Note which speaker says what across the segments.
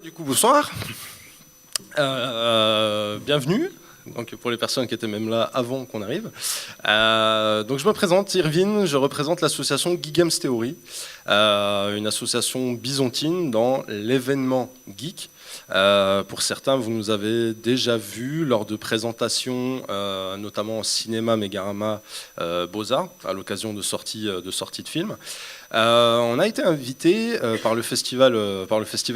Speaker 1: Du coup, bonsoir. Bienvenue. Donc, pour les personnes qui étaient même là avant qu'on arrive. Donc, je me présente, Irvine, je représente l'association Geek Games Theory, une association byzantine dans l'événement geek. Pour certains, vous nous avez déjà vus lors de présentations, notamment au cinéma Mégarama Beaux-Arts, à l'occasion de sorties de films. On a été invité par le festival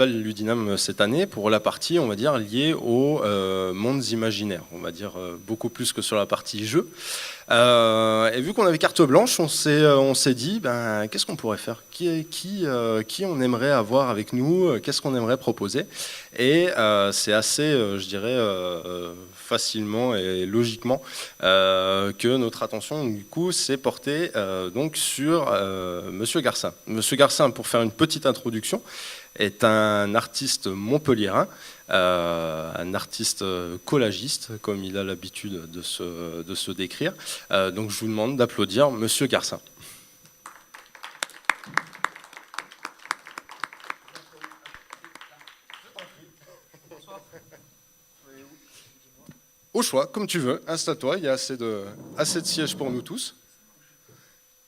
Speaker 1: Ludinam cette année pour la partie, on va dire, liée aux mondes imaginaires, on va dire beaucoup plus que sur la partie jeu. Et vu qu'on avait carte blanche, on s'est dit, qu'est-ce qu'on pourrait faire, qui on aimerait avoir avec nous, qu'est-ce qu'on aimerait proposer. Et c'est assez, je dirais, facilement et logiquement que notre attention du coup s'est portée donc sur Monsieur Garcin. Monsieur Garcin, pour faire une petite introduction, est un artiste montpelliérain, un artiste collagiste, comme il a l'habitude de se décrire. Donc je vous demande d'applaudir Monsieur Garcin. Au choix, comme tu veux, installe-toi, il y a assez de sièges pour nous tous.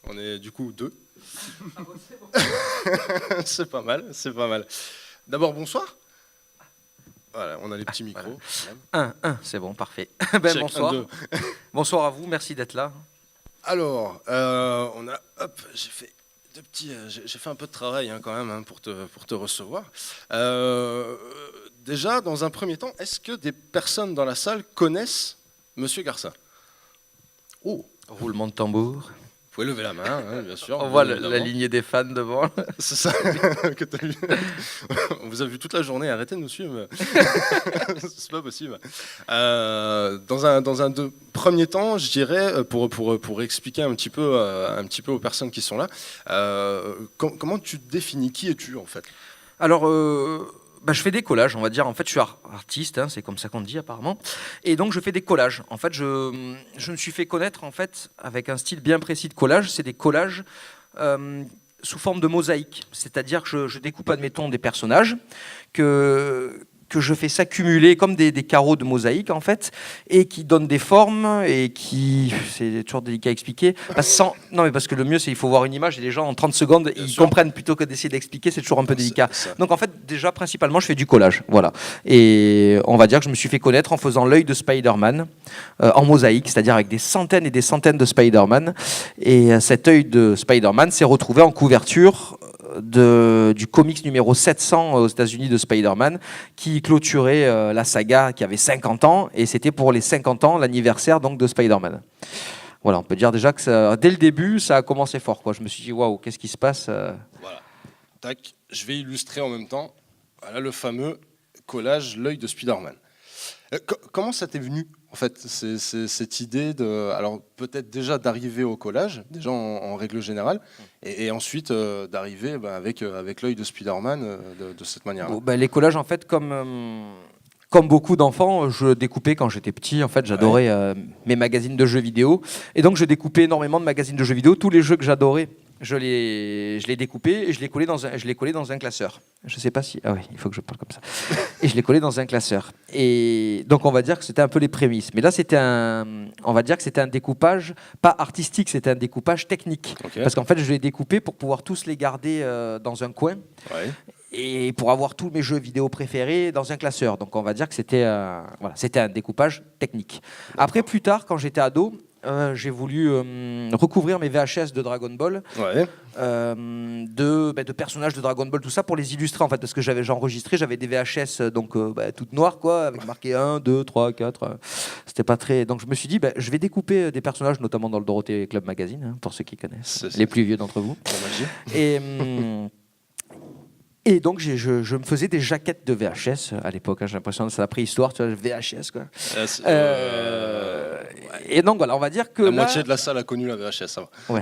Speaker 1: On est du coup deux. Ah bon, c'est bon. C'est pas mal, c'est pas mal. D'abord, bonsoir. Voilà, on a les petits micros.
Speaker 2: Voilà. C'est bon, parfait. Bonsoir. Bonsoir à vous, merci d'être là.
Speaker 1: Alors, j'ai fait un peu de travail quand même pour te recevoir. Déjà, dans un premier temps, est-ce que des personnes dans la salle connaissent Monsieur Garcin? Oh,
Speaker 2: roulement de tambour.
Speaker 1: Vous pouvez lever la main, bien sûr.
Speaker 2: On voit la lignée des fans devant.
Speaker 1: C'est ça que tu as vu. On vous a vu toute la journée, arrêtez de nous suivre. C'est pas possible. Dans un premier temps, je dirais, pour expliquer un petit peu aux personnes qui sont là, comment tu te définis? Qui es-tu en fait?
Speaker 2: Alors, je fais des collages, on va dire. En fait, je suis artiste, c'est comme ça qu'on dit apparemment. Et donc, je fais des collages. En fait, je me suis fait connaître en fait avec un style bien précis de collage. C'est des collages sous forme de mosaïque. C'est-à-dire que je découpe, admettons, des personnages que je fais s'accumuler comme des carreaux de mosaïque en fait, et qui donnent des formes et qui, c'est toujours délicat à expliquer, parce que le mieux c'est il faut voir une image et les gens en 30 secondes ils comprennent plutôt que d'essayer d'expliquer, c'est toujours un peu délicat. Donc en fait déjà principalement je fais du collage, voilà, et on va dire que je me suis fait connaître en faisant l'œil de Spider-Man en mosaïque, c'est-à-dire avec des centaines et des centaines de Spider-Man, et cet œil de Spider-Man s'est retrouvé en couverture du comics numéro 700 aux États-Unis de Spider-Man, qui clôturait la saga qui avait 50 ans, et c'était pour les 50 ans, l'anniversaire donc de Spider-Man. Voilà, on peut dire déjà que dès le début, ça a commencé fort, quoi. Je me suis dit, waouh, qu'est-ce qui se passe
Speaker 1: Voilà, tac, je vais illustrer en même temps. Voilà le fameux collage, l'œil de Spider-Man. Comment ça t'est venu, en fait, cette idée alors peut-être déjà d'arriver au collage, déjà en règle générale, et ensuite d'arriver avec l'œil de Spider-Man de cette manière-là.
Speaker 2: Les collages, en fait, comme beaucoup d'enfants, je découpais quand j'étais petit. En fait, j'adorais mes magazines de jeux vidéo, et donc je découpais énormément de magazines de jeux vidéo. Tous les jeux que j'adorais, je les découpais et je les collais dans un classeur. Je sais pas si... Ah oui, il faut que je parle comme ça. Et je les collais dans un classeur. Et donc, on va dire que c'était un peu les prémices. Mais là, on va dire que c'était un découpage, pas artistique, c'était un découpage technique. Okay. Parce qu'en fait, je les découpais pour pouvoir tous les garder dans un coin. Ouais. Et pour avoir tous mes jeux vidéo préférés dans un classeur. Donc, on va dire que c'était un découpage technique. Après, plus tard, quand j'étais ado... j'ai voulu recouvrir mes VHS de Dragon Ball, de personnages de Dragon Ball, tout ça, pour les illustrer en fait, parce que j'avais des VHS toutes noires, quoi, avec marqué 1, 2, 3, 4. C'était pas très. Donc je me suis dit, je vais découper des personnages, notamment dans le Dorothée Club Magazine, pour ceux qui connaissent, les plus vieux d'entre vous. Et donc, je me faisais des jaquettes de VHS à l'époque. J'ai l'impression que c'est la préhistoire, tu vois, VHS, quoi. Et donc, voilà, on va dire que.
Speaker 1: La moitié de la salle a connu la VHS, ça va.
Speaker 2: Ouais.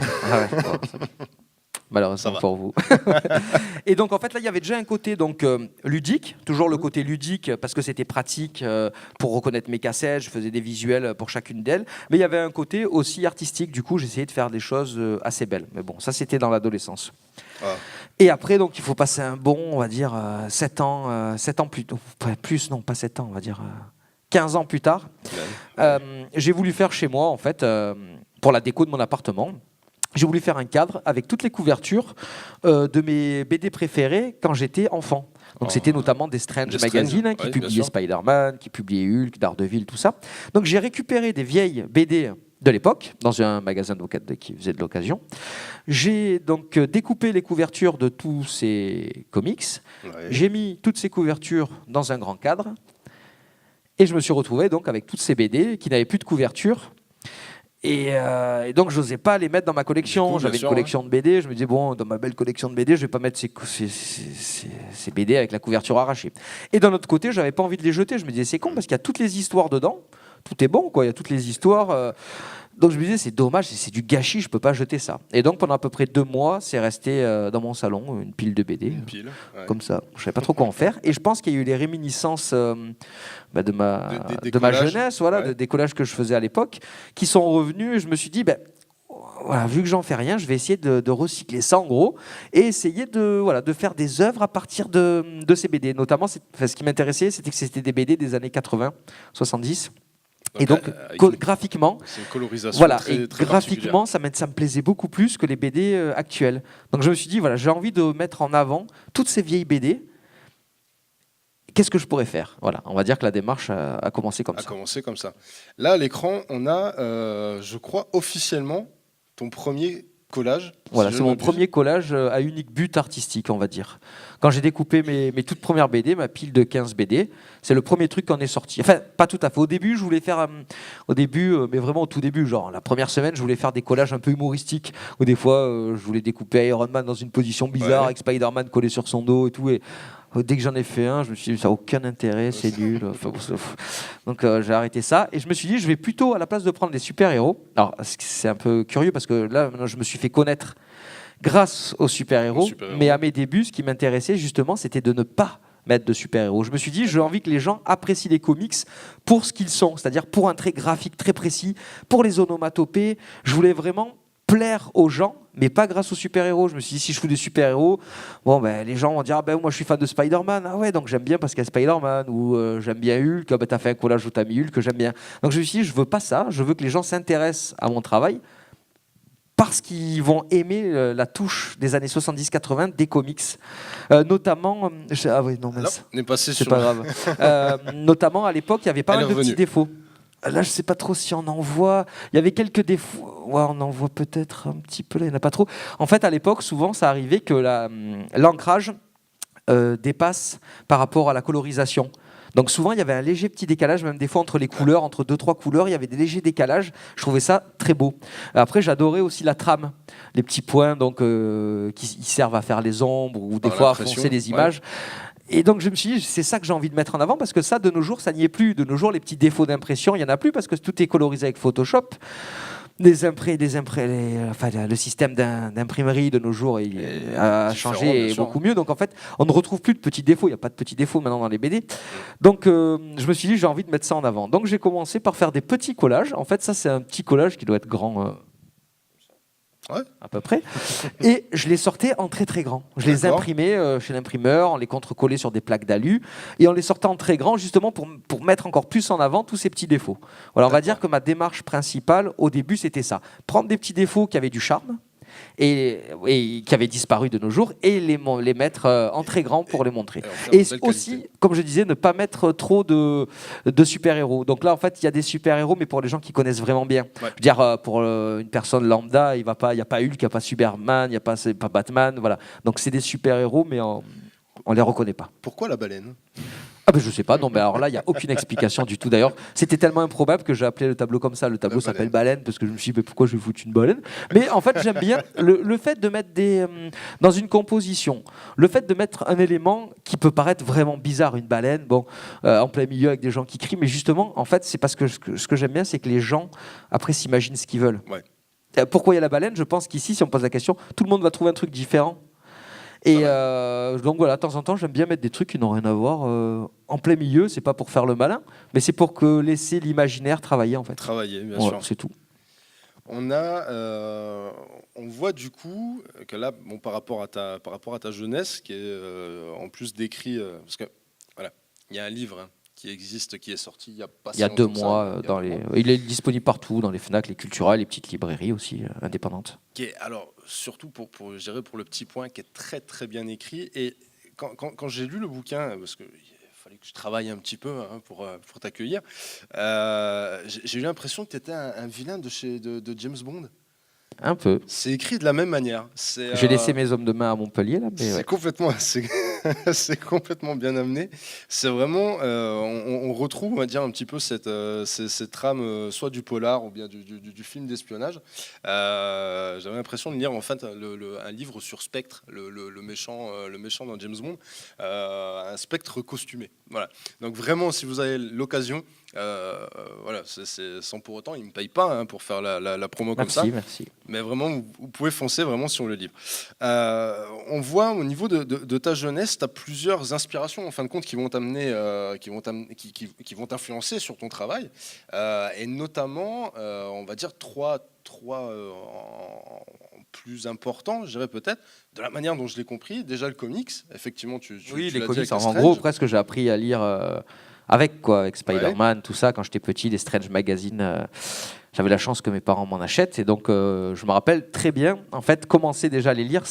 Speaker 2: malheureusement
Speaker 1: va.
Speaker 2: pour vous. Et donc en fait là il y avait déjà un côté donc ludique, toujours le côté ludique parce que c'était pratique pour reconnaître mes cassettes, je faisais des visuels pour chacune d'elles, mais il y avait un côté aussi artistique, du coup j'essayais de faire des choses assez belles. Mais bon, ça c'était dans l'adolescence.
Speaker 1: Ah.
Speaker 2: Et après donc il faut passer un bon, on va dire 7 ans plus tôt, plus non pas 7 ans, on va dire 15 ans plus tard. J'ai voulu faire chez moi en fait pour la déco de mon appartement. J'ai voulu faire un cadre avec toutes les couvertures de mes BD préférés quand j'étais enfant. Donc c'était notamment des Strange Magazine qui publiaient Spider-Man, qui publiaient Hulk, Daredevil, tout ça. Donc j'ai récupéré des vieilles BD de l'époque dans un magasin qui faisait de l'occasion. J'ai donc découpé les couvertures de tous ces comics. Ouais. J'ai mis toutes ces couvertures dans un grand cadre. Et je me suis retrouvé donc avec toutes ces BD qui n'avaient plus de couverture. Et donc, je n'osais pas les mettre dans ma collection. J'avais une collection de BD. Je me disais, bon, dans ma belle collection de BD, je ne vais pas mettre ces BD avec la couverture arrachée. Et d'un autre côté, je n'avais pas envie de les jeter. Je me disais, c'est con parce qu'il y a toutes les histoires dedans. Tout est bon, quoi. Il y a toutes les histoires. Donc, je me disais, c'est dommage, c'est du gâchis, je ne peux pas jeter ça. Et donc, pendant à peu près 2 mois, c'est resté dans mon salon, une pile de BD. Une pile, ouais. Comme ça. Je ne savais pas trop quoi en faire. Et je pense qu'il y a eu les réminiscences de ma jeunesse, voilà, des collages que je faisais à l'époque, qui sont revenus. Et je me suis dit, voilà, vu que j'en fais rien, je vais essayer de recycler ça en gros et essayer de faire des œuvres à partir de ces BD. Notamment, ce qui m'intéressait, c'était que c'était des BD des années 80, 70. Et donc, graphiquement,
Speaker 1: c'est une colorisation
Speaker 2: très graphiquement, ça me plaisait beaucoup plus que les BD actuelles. Donc, je me suis dit, voilà, j'ai envie de mettre en avant toutes ces vieilles BD. Qu'est-ce que je pourrais faire ? Voilà, on va dire que la démarche a commencé comme ça.
Speaker 1: Là, à l'écran, on a, je crois, officiellement ton premier collage.
Speaker 2: Voilà, c'est mon premier collage à unique but artistique, on va dire. Quand j'ai découpé mes toutes premières BD, ma pile de 15 BD, c'est le premier truc qu'on est sorti. Enfin, pas tout à fait. Au début, je voulais faire, mais vraiment au tout début, genre la première semaine, je voulais faire des collages un peu humoristiques, où des fois, je voulais découper Iron Man dans une position bizarre, avec Spider-Man collé sur son dos et tout. Et dès que j'en ai fait un, je me suis dit, ça n'a aucun intérêt, c'est nul. Donc j'ai arrêté ça. Et je me suis dit, je vais plutôt, à la place de prendre des super-héros, alors c'est un peu curieux parce que là, maintenant, je me suis fait connaître grâce aux super-héros, mais à mes débuts, ce qui m'intéressait justement, c'était de ne pas mettre de super-héros. Je me suis dit, j'ai envie que les gens apprécient les comics pour ce qu'ils sont, c'est-à-dire pour un trait graphique très précis, pour les onomatopées. Je voulais vraiment plaire aux gens, mais pas grâce aux super-héros. Je me suis dit, si je fous des super-héros, les gens vont dire, moi je suis fan de Spider-Man, ah ouais, donc j'aime bien parce qu'il y a Spider-Man, ou j'aime bien Hulk, t'as fait un collage où t'as mis Hulk, que j'aime bien. Donc je me suis dit, je veux pas ça, je veux que les gens s'intéressent à mon travail, parce qu'ils vont aimer la touche des années 70-80 des comics. Notamment... c'est pas grave. Notamment, à l'époque, il y avait pas mal de petits défauts. Là, je sais pas trop si on en voit. Il y avait quelques défauts. Ouais, on en voit peut-être un petit peu. Là, il n'y en a pas trop. En fait, à l'époque, souvent, ça arrivait que l'ancrage dépasse par rapport à la colorisation. Donc souvent, il y avait un léger petit décalage, même des fois entre les couleurs, entre 2-3 couleurs, il y avait des légers décalages. Je trouvais ça très beau. Après, j'adorais aussi la trame, les petits points donc, qui servent à faire les ombres ou des fois à foncer les images. Et donc je me suis dit, c'est ça que j'ai envie de mettre en avant, parce que ça, de nos jours, ça n'y est plus. De nos jours, les petits défauts d'impression, il n'y en a plus, parce que tout est colorisé avec Photoshop. Le système d'imprimerie de nos jours a changé et est beaucoup mieux. Donc en fait, on ne retrouve plus de petits défauts. Il n'y a pas de petits défauts maintenant dans les BD. Donc je me suis dit, j'ai envie de mettre ça en avant. Donc j'ai commencé par faire des petits collages. En fait, ça, c'est un petit collage qui doit être grand... à peu près. Et je les sortais en très très grand. Je les imprimais chez l'imprimeur, on les contre-collait sur des plaques d'alu et on les sortait en très grand justement pour mettre encore plus en avant tous ces petits défauts. Voilà, on va dire que ma démarche principale au début c'était ça. Prendre des petits défauts qui avaient du charme et qui avaient disparu de nos jours et les mettre en très grand pour les montrer. Et aussi, comme je disais, ne pas mettre trop de super-héros. Donc là, en fait, il y a des super-héros, mais pour les gens qui connaissent vraiment bien. Ouais. Je veux dire, pour une personne lambda, il n'y a pas Hulk, il n'y a pas Superman, il n'y a pas Batman. Voilà. Donc c'est des super-héros, mais on ne les reconnaît pas.
Speaker 1: Pourquoi la baleine ?
Speaker 2: Je sais pas, non, mais alors là, il n'y a aucune explication du tout. D'ailleurs, c'était tellement improbable que j'ai appelé le tableau comme ça. Le tableau s'appelle Baleine, parce que je me suis dit, mais pourquoi je vais foutre une baleine ? Mais en fait, j'aime bien le fait de mettre dans une composition, le fait de mettre un élément qui peut paraître vraiment bizarre, une baleine, en plein milieu avec des gens qui crient, mais justement, en fait, c'est parce que ce que j'aime bien, c'est que les gens, après, s'imaginent ce qu'ils veulent.
Speaker 1: Ouais.
Speaker 2: Pourquoi il y a la baleine? Je pense qu'ici, si on pose la question, tout le monde va trouver un truc différent. Et donc voilà, de temps en temps, j'aime bien mettre des trucs qui n'ont rien à voir en plein milieu. C'est pas pour faire le malin, mais c'est pour que laisser l'imaginaire travailler en fait.
Speaker 1: Travailler, bien
Speaker 2: Voilà,
Speaker 1: sûr.
Speaker 2: c'est tout.
Speaker 1: On voit du coup que là, bon, par rapport à ta jeunesse, qui est en plus décrit, parce que voilà, il y a un livre qui existe, qui est sorti il y a pas si
Speaker 2: Il y a 2
Speaker 1: longtemps que ça,
Speaker 2: mois,
Speaker 1: il y a 2 mois,
Speaker 2: il est disponible partout, dans les Fnac, les Culturales, les petites librairies aussi indépendantes.
Speaker 1: qui est alors surtout je dirais pour le petit point, qui est très très bien écrit. Et quand j'ai lu le bouquin, parce que fallait que je travaille un petit peu pour t'accueillir. J'ai eu l'impression que tu étais un vilain de James Bond.
Speaker 2: Un peu.
Speaker 1: C'est écrit de la même manière.
Speaker 2: J'ai laissé mes hommes de main à Montpellier là, mais
Speaker 1: C'est
Speaker 2: ouais.
Speaker 1: complètement, c'est complètement bien amené. C'est vraiment, on retrouve, on va dire, un petit peu cette trame, soit du polar ou bien du film d'espionnage. J'avais l'impression de lire en fait un livre sur Spectre, le méchant dans James Bond, un Spectre costumé. Voilà. Donc vraiment, si vous avez l'occasion, voilà, c'est sans pour autant, il me paye pas pour faire la promo comme ça.
Speaker 2: Merci.
Speaker 1: Mais vraiment, vous pouvez foncer vraiment sur le livre. On voit au niveau de ta jeunesse, tu as plusieurs inspirations en fin de compte qui vont t'amener, qui vont t'influencer sur ton travail. Et notamment, on va dire trois en plus importants, je dirais peut-être, de la manière dont je l'ai compris. Déjà le comics, effectivement,
Speaker 2: Oui,
Speaker 1: tu
Speaker 2: les
Speaker 1: l'as dit
Speaker 2: comics.
Speaker 1: avec
Speaker 2: En
Speaker 1: Strange.
Speaker 2: gros, presque j'ai appris à lire avec Spider-Man, tout ça, quand j'étais petit, les Strange Magazine. J'avais la chance que mes parents m'en achètent et donc je me rappelle très bien en fait commencer déjà à les lire,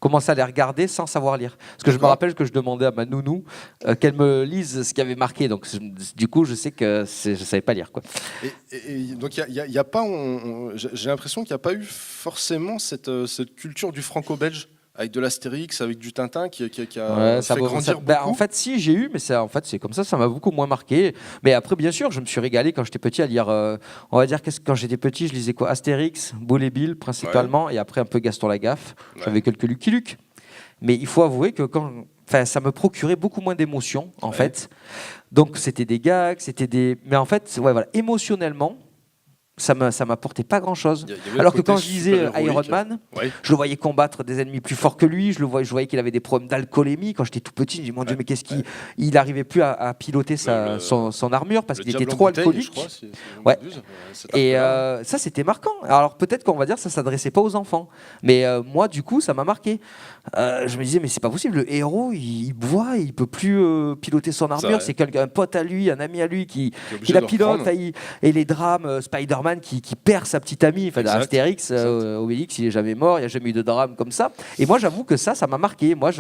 Speaker 2: commencer à les regarder sans savoir lire. Parce que je me rappelle que je demandais à ma nounou qu'elle me lise ce qui avait marqué. Donc du coup je sais que je savais pas lire quoi.
Speaker 1: Et donc il y a pas, j'ai l'impression qu'il n'y a pas eu forcément cette culture du franco-belge. Avec de l'Astérix, avec du Tintin qui a fait grandir beaucoup.
Speaker 2: En fait, si, j'ai eu, mais c'est comme ça m'a beaucoup moins marqué. Mais après, bien sûr, je me suis régalé quand j'étais petit à lire, on va dire, quand j'étais petit, je lisais quoi? Astérix, Boule et Bill, principalement, et après un peu Gaston Lagaffe. J'avais quelques Lucky Luke. Mais il faut avouer que ça me procurait beaucoup moins d'émotions, en fait. Donc, c'était des gags, mais en fait, voilà, émotionnellement, ça m'apportait pas grand chose. Alors que quand je lisais Iron Man, je le voyais combattre des ennemis plus forts que lui, je voyais qu'il avait des problèmes d'alcoolémie. Quand j'étais tout petit, je me dis mon Dieu, mais qu'est-ce qu'il il n'arrivait plus à piloter son armure parce qu'il était trop alcoolique. Et ça c'était marquant. Alors peut-être qu'on va dire que ça s'adressait pas aux enfants, mais moi du coup ça m'a marqué. Je me disais mais c'est pas possible, le héros il boit, il peut plus piloter son armure, c'est un pote à lui, un ami à lui qui la pilote, et les drames Spider-Man qui perd sa petite amie, enfin Astérix, Obélix il est jamais mort, il n'y a jamais eu de drame comme ça. Et moi j'avoue que ça m'a marqué. Moi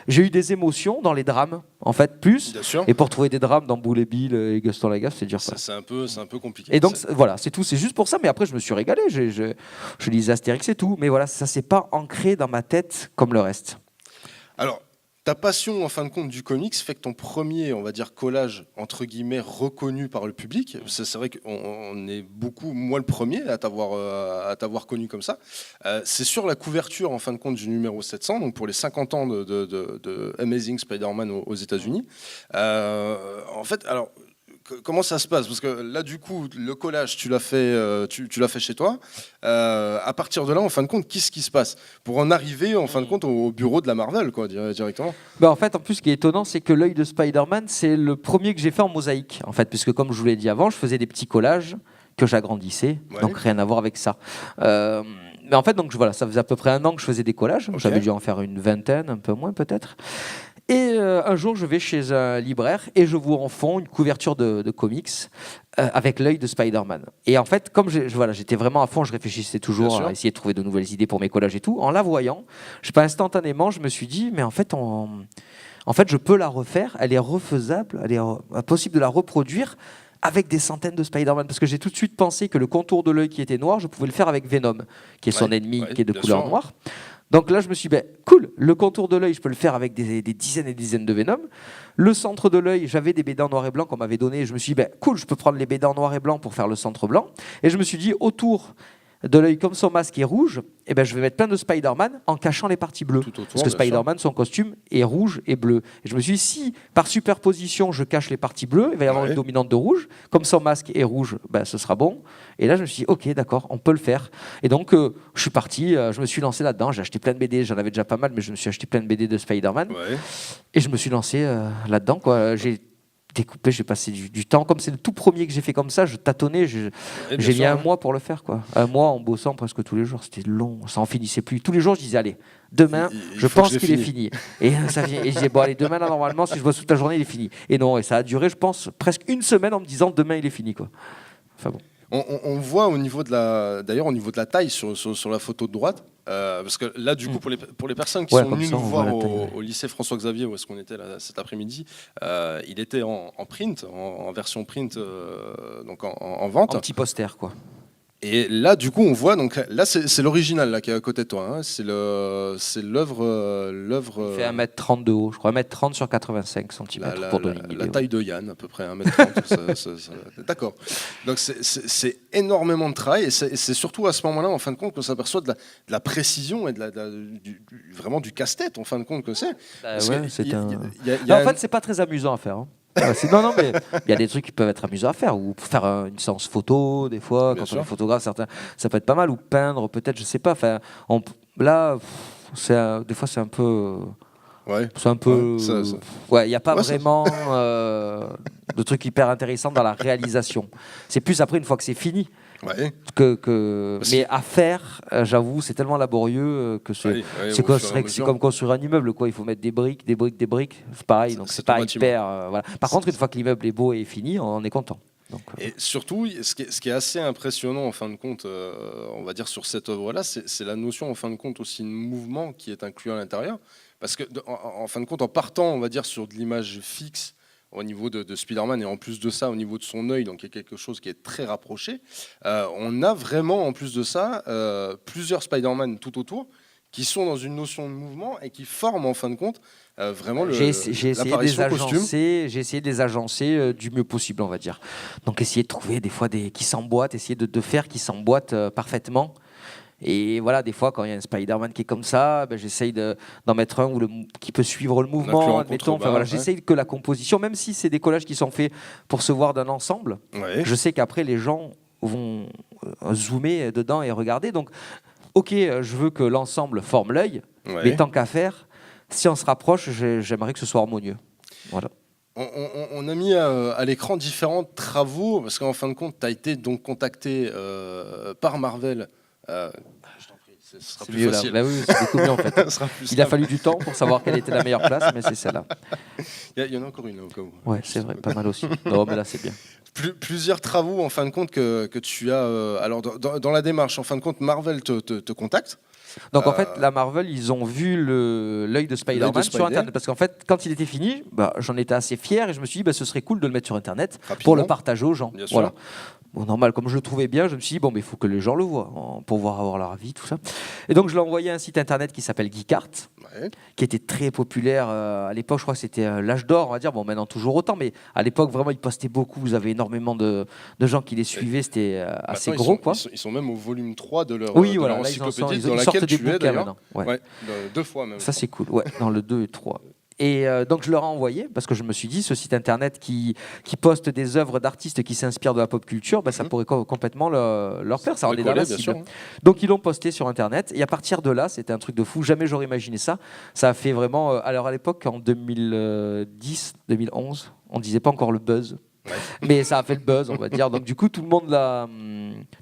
Speaker 2: j'ai eu des émotions dans les drames en fait plus. Et pour trouver des drames dans Boule et Bill et Gaston Lagaffe c'est dur.
Speaker 1: C'est un peu compliqué.
Speaker 2: Et donc voilà, c'est tout, c'est juste pour ça. Mais après je me suis régalé, je lisais Astérix et tout, mais voilà, ça s'est pas ancré dans ma tête comme le reste.
Speaker 1: Alors, ta passion, en fin de compte, du comics fait que ton premier, on va dire, collage, entre guillemets, reconnu par le public, c'est vrai qu'on est beaucoup, moi le premier, à t'avoir connu comme ça, c'est sur la couverture, en fin de compte, du numéro 700, donc pour les 50 ans de Amazing Spider-Man aux États-Unis. En fait, alors... Comment ça se passe? Parce que là, du coup, le collage, tu l'as fait chez toi. À partir de là, en fin de compte, qu'est-ce qui se passe pour en arriver, en fin de compte, au bureau de la Marvel, quoi, directement?
Speaker 2: En fait, en plus, ce qui est étonnant, c'est que l'œil de Spider-Man, c'est le premier que j'ai fait en mosaïque. En fait, puisque comme je vous l'ai dit avant, je faisais des petits collages que j'agrandissais, donc rien à voir avec ça. Mais en fait, donc voilà, ça faisait à peu près 1 an que je faisais des collages. J'avais dû en faire une vingtaine, un peu moins peut-être. Et un jour, je vais chez un libraire et je vois en fond une couverture de comics avec l'œil de Spider-Man. Et en fait, comme j'étais vraiment à fond, je réfléchissais toujours à essayer de trouver de nouvelles idées pour mes collages et tout. En la voyant, instantanément, je me suis dit, mais en fait, je peux la refaire. Elle est refaisable, elle est possible de la reproduire avec des centaines de Spider-Man. Parce que j'ai tout de suite pensé que le contour de l'œil qui était noir, je pouvais le faire avec Venom, qui est son ennemi, qui est de couleur noire. Donc là, je me suis dit, cool, le contour de l'œil, je peux le faire avec des dizaines et des dizaines de Venom. Le centre de l'œil, j'avais des BD en noir et blanc qu'on m'avait donné. Je me suis dit, cool, je peux prendre les BD en noir et blanc pour faire le centre blanc. Et je me suis dit, autour de l'œil comme son masque est rouge, eh ben, je vais mettre plein de Spider-Man en cachant les parties bleues.
Speaker 1: Tout autour,
Speaker 2: Parce que
Speaker 1: bien sûr.
Speaker 2: Spider-Man, son costume est rouge et bleu. Et je me suis dit, si par superposition, je cache les parties bleues, il va y avoir
Speaker 1: Ouais.
Speaker 2: une dominante de rouge. Comme son masque est rouge, ben, ce sera bon. Et là, je me suis dit, ok, d'accord, on peut le faire. Et donc, je suis parti, je me suis lancé là-dedans. J'ai acheté plein de BD, j'en avais déjà pas mal, mais je me suis acheté plein de BD de Spider-Man.
Speaker 1: Ouais.
Speaker 2: Et je me suis lancé là-dedans, quoi. J'ai découpé, j'ai passé du temps. Comme c'est le tout premier que j'ai fait comme ça, je tâtonnais.
Speaker 1: Ouais, bien
Speaker 2: J'ai mis
Speaker 1: sûr,
Speaker 2: un
Speaker 1: hein.
Speaker 2: mois pour le faire, quoi. Un mois en bossant presque tous les jours. C'était long, ça en finissait plus. Tous les jours, je disais, allez, demain,
Speaker 1: Il
Speaker 2: je
Speaker 1: faut que
Speaker 2: pense
Speaker 1: je l'ai
Speaker 2: qu'il est fini. Et ça vient. Et je disais, bon, allez, demain, là, normalement, si je bosse toute la journée, il est fini. Et non, et ça a duré, je pense, presque une semaine en me disant, demain, il est fini, quoi. Enfin bon.
Speaker 1: On voit au niveau de la taille sur la photo de droite, parce que là du coup pour les personnes qui
Speaker 2: Ouais,
Speaker 1: sont
Speaker 2: comme
Speaker 1: venues
Speaker 2: ça,
Speaker 1: nous
Speaker 2: on
Speaker 1: voir
Speaker 2: voit la taille, ouais.
Speaker 1: au lycée François Xavier où est-ce qu'on était là, cet après-midi, il était en print, en version print, donc en vente.
Speaker 2: En petit poster, quoi.
Speaker 1: Et là du coup on voit donc là c'est l'original là qui est à côté de toi, hein. C'est l'œuvre.
Speaker 2: Il fait 1m30 de haut, je crois, 1m30 sur 85 cm pour donner une idée.
Speaker 1: La taille de Yann, à peu près 1m30. D'accord. Donc c'est énormément de travail et c'est surtout à ce moment-là, en fin de compte, qu'on s'aperçoit de la précision et vraiment du casse-tête, en fin de compte, que c'est. Parce
Speaker 2: Ouais,
Speaker 1: que
Speaker 2: c'est
Speaker 1: il y a-
Speaker 2: un...
Speaker 1: il y a- il y
Speaker 2: Non,
Speaker 1: a
Speaker 2: en fait, c'est pas très amusant à faire. Hein. Non, mais il y a des trucs qui peuvent être amusants à faire, ou faire une séance photo, des fois,
Speaker 1: Bien
Speaker 2: quand
Speaker 1: sûr.
Speaker 2: on est photographe, certains, ça peut être pas mal, ou peindre, peut-être, je sais pas. Enfin, là, des fois, c'est un peu.
Speaker 1: Ouais.
Speaker 2: C'est un peu.
Speaker 1: Ouais,
Speaker 2: Ouais, il n'y a pas
Speaker 1: Ouais, ça-
Speaker 2: vraiment de trucs hyper intéressants dans la réalisation. C'est plus après, une fois que c'est fini.
Speaker 1: Ouais. Parce
Speaker 2: Mais
Speaker 1: que-
Speaker 2: à faire, j'avoue, c'est tellement laborieux que c'est.
Speaker 1: Ouais,
Speaker 2: C'est
Speaker 1: au
Speaker 2: quoi,
Speaker 1: fur et à
Speaker 2: c'est
Speaker 1: mesure.
Speaker 2: comme construire un immeuble, quoi. Il faut mettre des briques, des briques, des briques. C'est pareil, donc
Speaker 1: C'est
Speaker 2: c'est
Speaker 1: ton
Speaker 2: pas
Speaker 1: bâtiment.
Speaker 2: hyper. Voilà. Par contre, une fois que l'immeuble est beau et fini, on est content. Donc,
Speaker 1: Et surtout, ce qui est assez impressionnant en fin de compte, on va dire sur cette œuvre-là, c'est la notion en fin de compte aussi de mouvement qui est inclus à l'intérieur. Parce que en fin de compte, en partant, on va dire sur de l'image fixe au niveau de Spider-Man et en plus de ça au niveau de son œil, donc il y a quelque chose qui est très rapproché. On a vraiment en plus de ça plusieurs Spider-Man tout autour qui sont dans une notion de mouvement et qui forment en fin de compte vraiment
Speaker 2: j'ai essayé de les
Speaker 1: l'apparition costume.
Speaker 2: agencer, du mieux possible, on va dire. Donc essayer de trouver des fois qui s'emboîtent, essayer de faire qui s'emboîtent parfaitement. Et voilà, des fois, quand il y a un Spider-Man qui est comme ça, ben, j'essaye d'en mettre un qui peut suivre le
Speaker 1: Inclus
Speaker 2: mouvement,
Speaker 1: en
Speaker 2: admettons. Enfin,
Speaker 1: contrebas,
Speaker 2: voilà,
Speaker 1: ouais.
Speaker 2: j'essaye que la composition, même si c'est des collages qui sont faits pour se voir d'un ensemble,
Speaker 1: Ouais.
Speaker 2: je sais qu'après, les gens vont zoomer dedans et regarder. Donc, ok, je veux que l'ensemble forme l'œil,
Speaker 1: Ouais.
Speaker 2: mais tant qu'à faire, si on se rapproche, j'aimerais que ce soit harmonieux. Voilà.
Speaker 1: On a mis à l'écran différents travaux, parce qu'en fin de compte, tu as été donc contacté par Marvel. Je t'en prie, ce sera
Speaker 2: C'est
Speaker 1: plus
Speaker 2: mieux là.
Speaker 1: facile.
Speaker 2: Bah oui, c'est beaucoup mieux en fait.
Speaker 1: Ce sera plus
Speaker 2: Il a
Speaker 1: simple.
Speaker 2: fallu du temps pour savoir quelle était la meilleure place, mais c'est celle-là.
Speaker 1: Il y en a encore une, au cas où.
Speaker 2: Ouais, c'est vrai, pas mal aussi. Non, mais là, c'est bien.
Speaker 1: Plusieurs travaux, en fin de compte, que tu as... alors, dans la démarche, en fin de compte, Marvel te contacte.
Speaker 2: Donc en fait, la Marvel, ils ont vu l'œil de Spider-Man
Speaker 1: L'œil de
Speaker 2: sur
Speaker 1: Spider.
Speaker 2: Internet. Parce qu'en fait, quand il était fini, j'en étais assez fier et je me suis dit, ce serait cool de le mettre sur Internet pour
Speaker 1: Rapidement.
Speaker 2: le partager aux gens.
Speaker 1: Bien sûr.
Speaker 2: Voilà. Bon, normal, comme je le trouvais bien, je me suis dit, il faut que les gens le voient pour avoir leur avis, tout ça. Et donc je l'ai envoyé à un site Internet qui s'appelle Geekart,
Speaker 1: Ouais.
Speaker 2: qui était très populaire à l'époque. Je crois que c'était l'âge d'or, on va dire. Bon, maintenant toujours autant, mais à l'époque, vraiment, ils postaient beaucoup. Vous avez énormément de gens qui les suivaient. C'était assez
Speaker 1: Maintenant,
Speaker 2: gros, quoi.
Speaker 1: Ils sont même au volume 3 de leur,
Speaker 2: Oui,
Speaker 1: de
Speaker 2: voilà,
Speaker 1: leur
Speaker 2: là, ils en sont,
Speaker 1: encyclopédie,
Speaker 2: ils
Speaker 1: dans
Speaker 2: sortent
Speaker 1: laquelle
Speaker 2: des
Speaker 1: tu es
Speaker 2: bouquins
Speaker 1: d'ailleurs.
Speaker 2: maintenant. Ouais.
Speaker 1: Ouais, deux fois même.
Speaker 2: Ça, c'est cool. Ouais, dans le 2 et 3. Et donc, je leur ai envoyé, parce que je me suis dit, ce site internet qui poste des œuvres d'artistes qui s'inspirent de la pop culture, ça pourrait complètement leur plaire. Ça en est dans la
Speaker 1: bien
Speaker 2: cible.
Speaker 1: sûr.
Speaker 2: Donc, ils l'ont posté sur internet. Et à partir de là, c'était un truc de fou. Jamais j'aurais imaginé ça. Ça a fait vraiment. Alors, à l'époque, en 2010, 2011, on disait pas encore le buzz.
Speaker 1: Ouais.
Speaker 2: Mais ça a fait le buzz, on va dire. Donc, du coup, tout le monde l'a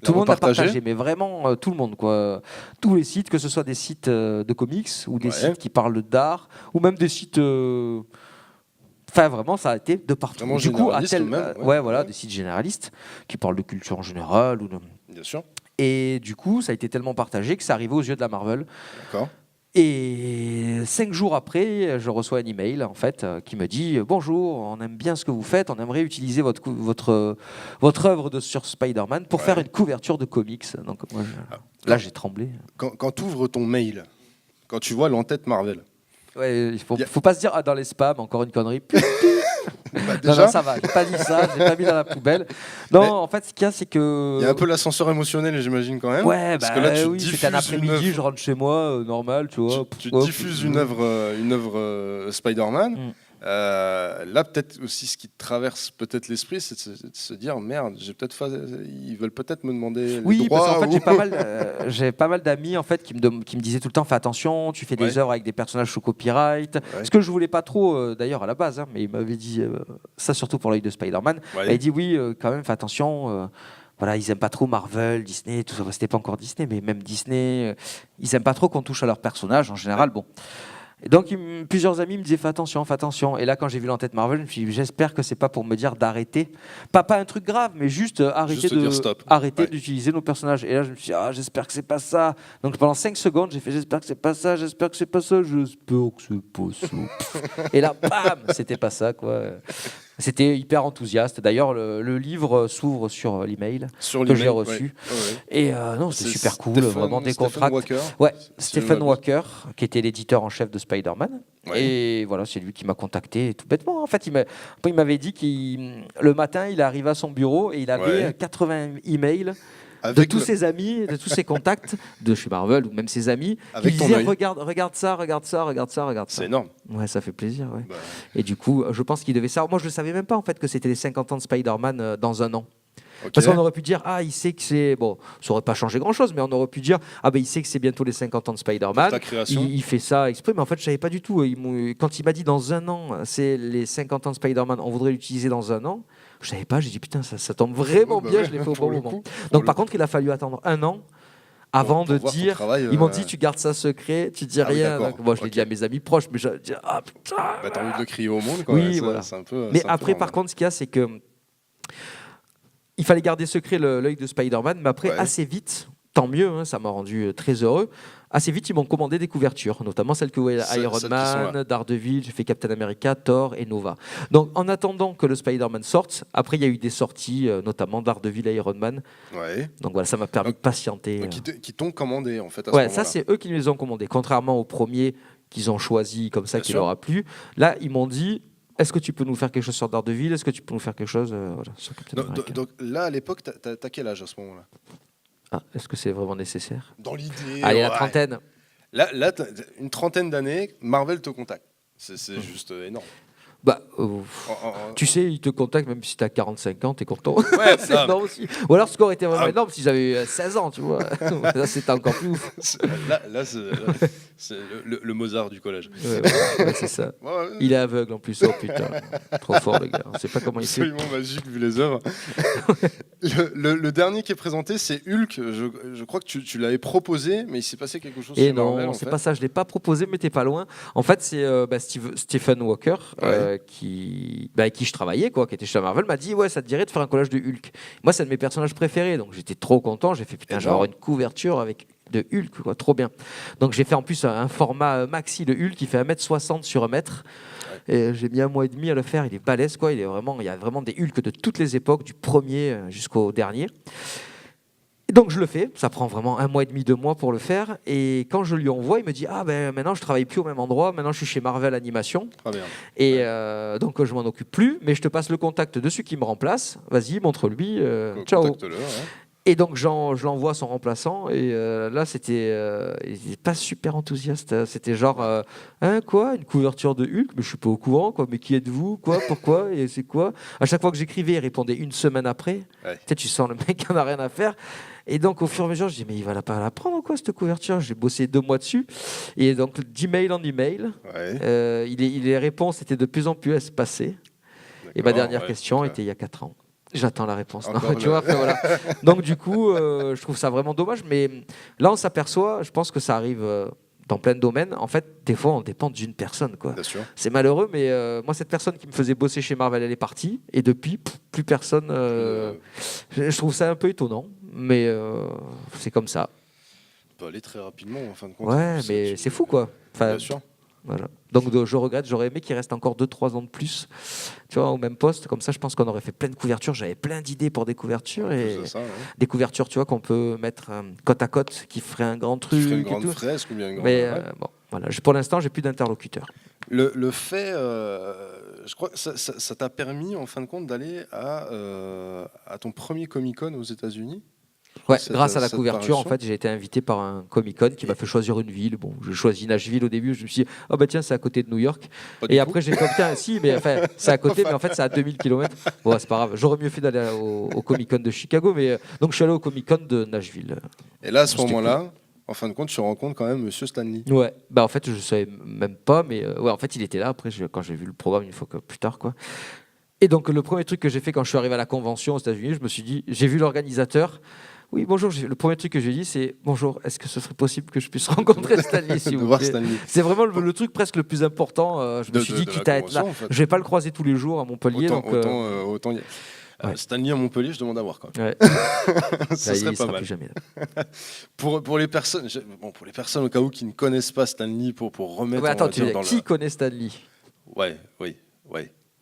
Speaker 1: repartagé.
Speaker 2: partagé. Mais vraiment, tout le monde, quoi. Tous les sites, que ce soit des sites de comics ou des
Speaker 1: Ouais.
Speaker 2: sites qui parlent d'art ou même des sites. Enfin, vraiment, ça a été de partout.
Speaker 1: Vraiment
Speaker 2: Du coup,
Speaker 1: généraliste même,
Speaker 2: voilà,
Speaker 1: ouais.
Speaker 2: des sites généralistes qui parlent de culture en général.
Speaker 1: Bien sûr.
Speaker 2: Et du coup, ça a été tellement partagé que ça arrivait aux yeux de la Marvel.
Speaker 1: D'accord.
Speaker 2: Et 5 jours après, je reçois un email en fait qui me dit bonjour, on aime bien ce que vous faites, on aimerait utiliser votre œuvre sur Spider-Man pour faire une couverture de comics. Donc moi, là, j'ai tremblé.
Speaker 1: Quand tu ouvres ton mail, quand tu vois l'entête Marvel,
Speaker 2: Ouais, faut pas se dire dans les spams encore une connerie. Non,
Speaker 1: déjà,
Speaker 2: ça va, j'ai pas dit ça, j'ai pas mis dans la poubelle. Non,
Speaker 1: Mais-
Speaker 2: en fait, ce qu'il y a, c'est que...
Speaker 1: il y a un peu l'ascenseur émotionnel, j'imagine quand même.
Speaker 2: Ouais,
Speaker 1: Parce
Speaker 2: bah
Speaker 1: que là, tu
Speaker 2: oui, c'était un
Speaker 1: diffuses une
Speaker 2: après-midi, je
Speaker 1: œuvre,
Speaker 2: rentre chez moi, normal, tu vois.
Speaker 1: tu
Speaker 2: hop,
Speaker 1: diffuses une œuvre Spider-Man.
Speaker 2: Mm.
Speaker 1: Là, peut-être aussi ce qui te traverse peut-être l'esprit, c'est de se dire merde, ils veulent peut-être me demander les
Speaker 2: Oui, parce
Speaker 1: droits.
Speaker 2: qu'en fait, j'ai pas mal d'amis en fait qui me disaient tout le temps, fais attention, tu fais des
Speaker 1: Ouais.
Speaker 2: œuvres avec des personnages sous copyright.
Speaker 1: Ouais.
Speaker 2: Ce que je voulais pas trop d'ailleurs à la base, hein, mais il m'avait dit ça surtout pour l'œil de Spider-Man.
Speaker 1: Ouais.
Speaker 2: Il dit oui, quand même, fais attention. Voilà, ils aiment pas trop Marvel, Disney, tout ça. C'était pas encore Disney, mais même Disney, ils aiment pas trop qu'on touche à leurs personnages en général. Bon. Et donc plusieurs amis me disaient fais attention, fais attention. Et là quand j'ai vu l'entête Marvel, je me suis dit j'espère que c'est pas pour me dire d'arrêter, pas un truc grave, mais juste
Speaker 1: Juste te dire stop.
Speaker 2: arrêter
Speaker 1: Ouais.
Speaker 2: d'utiliser nos personnages. Et là je me suis dit j'espère que c'est pas ça. Donc pendant 5 secondes j'ai fait j'espère que c'est pas ça, j'espère que c'est pas ça, j'espère que c'est pas ça. Et là bam, c'était pas ça quoi. C'était hyper enthousiaste. D'ailleurs le livre s'ouvre sur l'email
Speaker 1: Sur
Speaker 2: que
Speaker 1: l'email,
Speaker 2: j'ai reçu.
Speaker 1: ouais. Ouais.
Speaker 2: Et non, c'était
Speaker 1: C'est
Speaker 2: super cool,
Speaker 1: Stephen-
Speaker 2: vraiment des
Speaker 1: Stephen
Speaker 2: contrats.
Speaker 1: Walker,
Speaker 2: Ouais,
Speaker 1: si je
Speaker 2: Stephen
Speaker 1: m'abuse.
Speaker 2: Walker, qui était l'éditeur en chef de Spider-Man.
Speaker 1: Ouais.
Speaker 2: Et voilà, c'est lui qui m'a contacté tout bêtement. En fait, après, il m'avait dit que le matin, il arrivait à son bureau et il avait
Speaker 1: Ouais.
Speaker 2: 80 emails de
Speaker 1: Avec
Speaker 2: tous
Speaker 1: le-
Speaker 2: ses amis, de tous ses contacts de chez Marvel ou même ses amis, qui
Speaker 1: Avec
Speaker 2: lui
Speaker 1: ton
Speaker 2: disaient
Speaker 1: œil.
Speaker 2: regarde ça, regarde ça, regarde ça, regarde ça.
Speaker 1: C'est énorme.
Speaker 2: Ouais, ça fait plaisir. Ouais.
Speaker 1: Bah,
Speaker 2: Et du coup, je pense qu'il devait ça. Moi, je ne savais même pas en fait que c'était les 50 ans de Spider-Man dans un an.
Speaker 1: ok.
Speaker 2: Parce qu'on aurait pu dire, il sait que c'est. Bon, ça aurait pas changé grand-chose, mais on aurait pu dire, il sait que c'est bientôt les 50 ans de Spider-Man.
Speaker 1: Ta création.
Speaker 2: Il fait ça exprès, mais en fait, je savais pas du tout. Quand il m'a dit dans un an, c'est les 50 ans de Spider-Man, on voudrait l'utiliser dans un an, je savais pas. J'ai dit, putain, ça tombe vraiment
Speaker 1: Bah
Speaker 2: bien,
Speaker 1: ouais,
Speaker 2: je l'ai fait au
Speaker 1: pour
Speaker 2: bon
Speaker 1: le
Speaker 2: moment.
Speaker 1: coup, pour
Speaker 2: Donc,
Speaker 1: le
Speaker 2: par
Speaker 1: coup.
Speaker 2: contre, il a fallu attendre un an avant
Speaker 1: Pour
Speaker 2: de
Speaker 1: voir ton
Speaker 2: dire.
Speaker 1: travail,
Speaker 2: Ils m'ont dit, tu gardes ça secret, tu dis
Speaker 1: Ah oui,
Speaker 2: rien.
Speaker 1: d'accord.
Speaker 2: Donc, moi, je l'ai
Speaker 1: Ok.
Speaker 2: dit à mes amis proches, mais je dis, putain.
Speaker 1: Bah, t'as envie de le crier au monde, quoi.
Speaker 2: Oui,
Speaker 1: Ça,
Speaker 2: voilà.
Speaker 1: C'est un peu.
Speaker 2: Mais
Speaker 1: c'est un peu
Speaker 2: après, par
Speaker 1: normal.
Speaker 2: contre, ce qu'il y a, c'est que il fallait garder secret l'œil de Spider-Man, mais après,
Speaker 1: Ouais.
Speaker 2: assez vite, tant mieux, hein, ça m'a rendu très heureux. Assez vite, ils m'ont commandé des couvertures, notamment celles que vous voyez, Iron
Speaker 1: Celles qui sont
Speaker 2: Man, Daredevil, j'ai fait Captain America, Thor et Nova. Donc, en attendant que le Spider-Man sorte, après, il y a eu des sorties, notamment Daredevil et Iron Man.
Speaker 1: Ouais.
Speaker 2: Donc voilà, ça m'a permis de patienter.
Speaker 1: Donc, qui t'ont commandé, en fait, à ce
Speaker 2: Ouais,
Speaker 1: moment-là.
Speaker 2: ça, c'est eux qui nous les ont commandés, contrairement au premier qu'ils ont choisi comme ça,
Speaker 1: Bien
Speaker 2: qui
Speaker 1: sûr.
Speaker 2: leur a plu. Là, ils m'ont dit. Est-ce que tu peux nous faire quelque chose sur Daredevil? Est-ce que tu peux nous faire quelque chose voilà, sur Captain
Speaker 1: Donc,
Speaker 2: America?
Speaker 1: donc, là, à l'époque, t'as quel âge à ce moment-là?
Speaker 2: Est-ce que c'est vraiment nécessaire?
Speaker 1: Dans l'idée.
Speaker 2: Allez, la
Speaker 1: ouais.
Speaker 2: trentaine.
Speaker 1: Là, t'as une trentaine d'années, Marvel te contacte. C'est juste énorme.
Speaker 2: Bah,
Speaker 1: En-
Speaker 2: tu sais, ils te contactent même si tu as 45 ans, tu es content.
Speaker 1: Ouais,
Speaker 2: C'est
Speaker 1: non,
Speaker 2: énorme aussi. Ou alors, ce qui aurait été vraiment
Speaker 1: Ah.
Speaker 2: énorme si j'avais 16 ans, tu vois. Là, c'était encore plus ouf.
Speaker 1: là, c'est le Mozart du collège.
Speaker 2: Ouais, c'est ça.
Speaker 1: Ouais, ouais,
Speaker 2: Il est aveugle en plus. Oh putain, trop fort le gars. On sait pas comment il fait.
Speaker 1: absolument magique vu les œuvres. Le dernier qui est présenté, c'est Hulk. Je crois que tu l'avais proposé, mais il s'est passé quelque chose
Speaker 2: Et
Speaker 1: chez Marvel,
Speaker 2: non,
Speaker 1: en
Speaker 2: c'est
Speaker 1: fait.
Speaker 2: pas ça, je l'ai pas proposé, mais t'es pas loin. En fait, c'est Stephen Walker
Speaker 1: Ouais.
Speaker 2: avec qui je travaillais, quoi, qui était chez Marvel, m'a dit ouais, ça te dirait de faire un collage de Hulk. Moi, c'est un de mes personnages préférés, donc j'étais trop content. J'ai fait putain, je vais avoir une couverture avec de Hulk, quoi, trop bien. Donc j'ai fait en plus un format maxi de Hulk qui fait 1m60 sur 1 mètre. Et j'ai mis 1 mois et demi à le faire. Il est balèze, quoi. Il y a vraiment des Hulk de toutes les époques, du premier jusqu'au dernier. Et donc je le fais, ça prend vraiment 1 mois et demi, 2 mois pour le faire. Et quand je lui envoie, il me dit maintenant je travaille plus au même endroit, maintenant je suis chez Marvel Animation.
Speaker 1: Ah, merde.
Speaker 2: Et donc je m'en occupe plus, mais je te passe le contact de celui qui me remplace. Vas-y, montre-lui. Ciao.
Speaker 1: Contacte-le, ouais.
Speaker 2: Et donc je l'envoie à son remplaçant. Et là il n'était pas super enthousiaste. C'était genre quoi, une couverture de Hulk, mais je suis pas au courant, quoi. Mais qui êtes-vous, quoi, pourquoi et c'est quoi? À chaque fois que j'écrivais, il répondait une semaine après.
Speaker 1: Ouais.
Speaker 2: Peut-être tu sens le mec qui en a rien à faire. Et donc au fur et à mesure, je dis mais il va pas la prendre, quoi, cette couverture. J'ai bossé 2 mois dessus. Et donc d'email en email,
Speaker 1: Ouais.
Speaker 2: les réponses étaient de plus en plus espacées. Et ma
Speaker 1: D'accord,
Speaker 2: dernière
Speaker 1: ouais,
Speaker 2: question
Speaker 1: donc,
Speaker 2: était il y a 4 ans. J'attends la réponse. Non,
Speaker 1: Encore
Speaker 2: tu vois, après, voilà. Donc du coup, je trouve ça vraiment dommage. Mais là, on s'aperçoit, je pense que ça arrive dans plein de domaines. En fait, des fois, on dépend d'une personne, quoi.
Speaker 1: Bien sûr.
Speaker 2: C'est malheureux, mais moi, cette personne qui me faisait bosser chez Marvel, elle est partie. Et depuis, plus personne. Je trouve ça un peu étonnant. Mais c'est comme ça.
Speaker 1: Ça peut aller très rapidement, en fin de compte.
Speaker 2: Ouais,
Speaker 1: Ça,
Speaker 2: mais
Speaker 1: tu-
Speaker 2: c'est fou, quoi. Enfin,
Speaker 1: Bien sûr.
Speaker 2: voilà. Donc je regrette, j'aurais aimé qu'il reste encore 2-3 ans de plus, tu vois, au même poste. Comme ça, je pense qu'on aurait fait plein de couvertures. J'avais plein d'idées pour des couvertures.
Speaker 1: En
Speaker 2: Et
Speaker 1: plus de ça, ouais.
Speaker 2: des couvertures, tu vois, qu'on peut mettre côte à côte, qui ferait un grand
Speaker 1: Tu
Speaker 2: truc
Speaker 1: ferais une
Speaker 2: et
Speaker 1: grande
Speaker 2: tout.
Speaker 1: fresque ou bien une grande.
Speaker 2: Mais
Speaker 1: ouais.
Speaker 2: bon, voilà. Pour l'instant, j'ai plus d'interlocuteur.
Speaker 1: Le fait, je crois que ça t'a permis en fin de compte d'aller à ton premier Comic-Con aux États-Unis.
Speaker 2: Ouais,
Speaker 1: Cette,
Speaker 2: grâce à la
Speaker 1: cette
Speaker 2: couverture, en
Speaker 1: parution.
Speaker 2: fait, j'ai été invité par un Comic-Con qui m'a fait choisir une ville. Bon, j'ai choisi Nashville au début. Je me suis dit, oh bah tiens, c'est à côté de New York.
Speaker 1: Pas du
Speaker 2: Et
Speaker 1: tout.
Speaker 2: après, j'ai fait, oh, putain, si, mais enfin, c'est à côté, mais en fait, c'est à 2000 km. Bon, c'est pas grave. J'aurais mieux fait d'aller au Comic-Con de Chicago, mais donc je suis allé au Comic-Con de Nashville.
Speaker 1: Et là, à ce
Speaker 2: C'était cool.
Speaker 1: moment-là, en fin de compte, tu rencontres quand même Monsieur Stanley.
Speaker 2: Ouais, bah en fait, je savais même pas, mais ouais, en fait, il était là. Après, quand j'ai vu le programme une fois que plus tard, quoi. Et donc, le premier truc que j'ai fait quand je suis arrivé à la convention aux États-Unis, je me suis dit, j'ai vu l'organisateur. Oui, bonjour. Le premier truc que j'ai dit, c'est bonjour. Est-ce que ce serait possible que je puisse rencontrer Stanley, s'il
Speaker 1: De
Speaker 2: vous
Speaker 1: voir
Speaker 2: plaît?
Speaker 1: Stanley.
Speaker 2: C'est vraiment le truc presque le plus important. Je me suis dit,
Speaker 1: De la
Speaker 2: quitte à être là,
Speaker 1: convention, en fait.
Speaker 2: je vais pas le croiser tous les jours à Montpellier.
Speaker 1: Autant,
Speaker 2: donc,
Speaker 1: autant
Speaker 2: ouais.
Speaker 1: Stanley à Montpellier, je demande à voir. Quoi.
Speaker 2: ouais.
Speaker 1: Ça
Speaker 2: Là,
Speaker 1: serait
Speaker 2: il
Speaker 1: pas
Speaker 2: sera
Speaker 1: mal.
Speaker 2: plus jamais là.
Speaker 1: Pour les personnes, pour les personnes au cas où qui ne connaissent pas Stanley, pour remettre
Speaker 2: Ouais,
Speaker 1: on
Speaker 2: attends,
Speaker 1: va dire, dans
Speaker 2: qui connaît Stanley?
Speaker 1: Ouais, oui.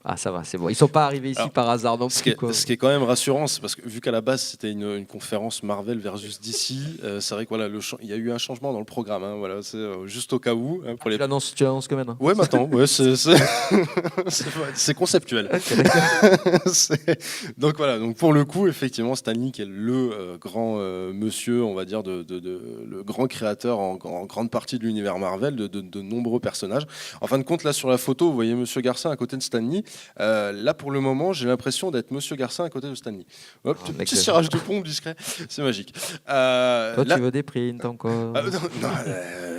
Speaker 2: Ah, ça va, c'est bon. Ils sont pas arrivés ici
Speaker 1: Alors,
Speaker 2: par hasard non
Speaker 1: Ce
Speaker 2: plus.
Speaker 1: ce qui est quand même rassurant, c'est parce que vu qu'à la base c'était une conférence Marvel versus DC, c'est vrai que voilà, il y a eu un changement dans le programme. Hein, voilà, c'est juste au cas où. Hein, pour les...
Speaker 2: Tu l'annonces quand même. Hein.
Speaker 1: Ouais, maintenant, ouais, c'est conceptuel.
Speaker 2: Ok, d'accord.
Speaker 1: Donc voilà, donc pour le coup, effectivement, Stanley qui est le grand monsieur, on va dire, le grand créateur en grande partie de l'univers Marvel, de nombreux personnages. En fin de compte, là sur la photo, vous voyez Monsieur Garcin à côté de Stanley. Là, pour le moment, j'ai l'impression d'être Monsieur Garcin à côté de Stanley. Hop,
Speaker 2: mec,
Speaker 1: petit tirage de pompe discret, c'est magique.
Speaker 2: Toi,
Speaker 1: Là,
Speaker 2: tu veux des prints encore?
Speaker 1: non,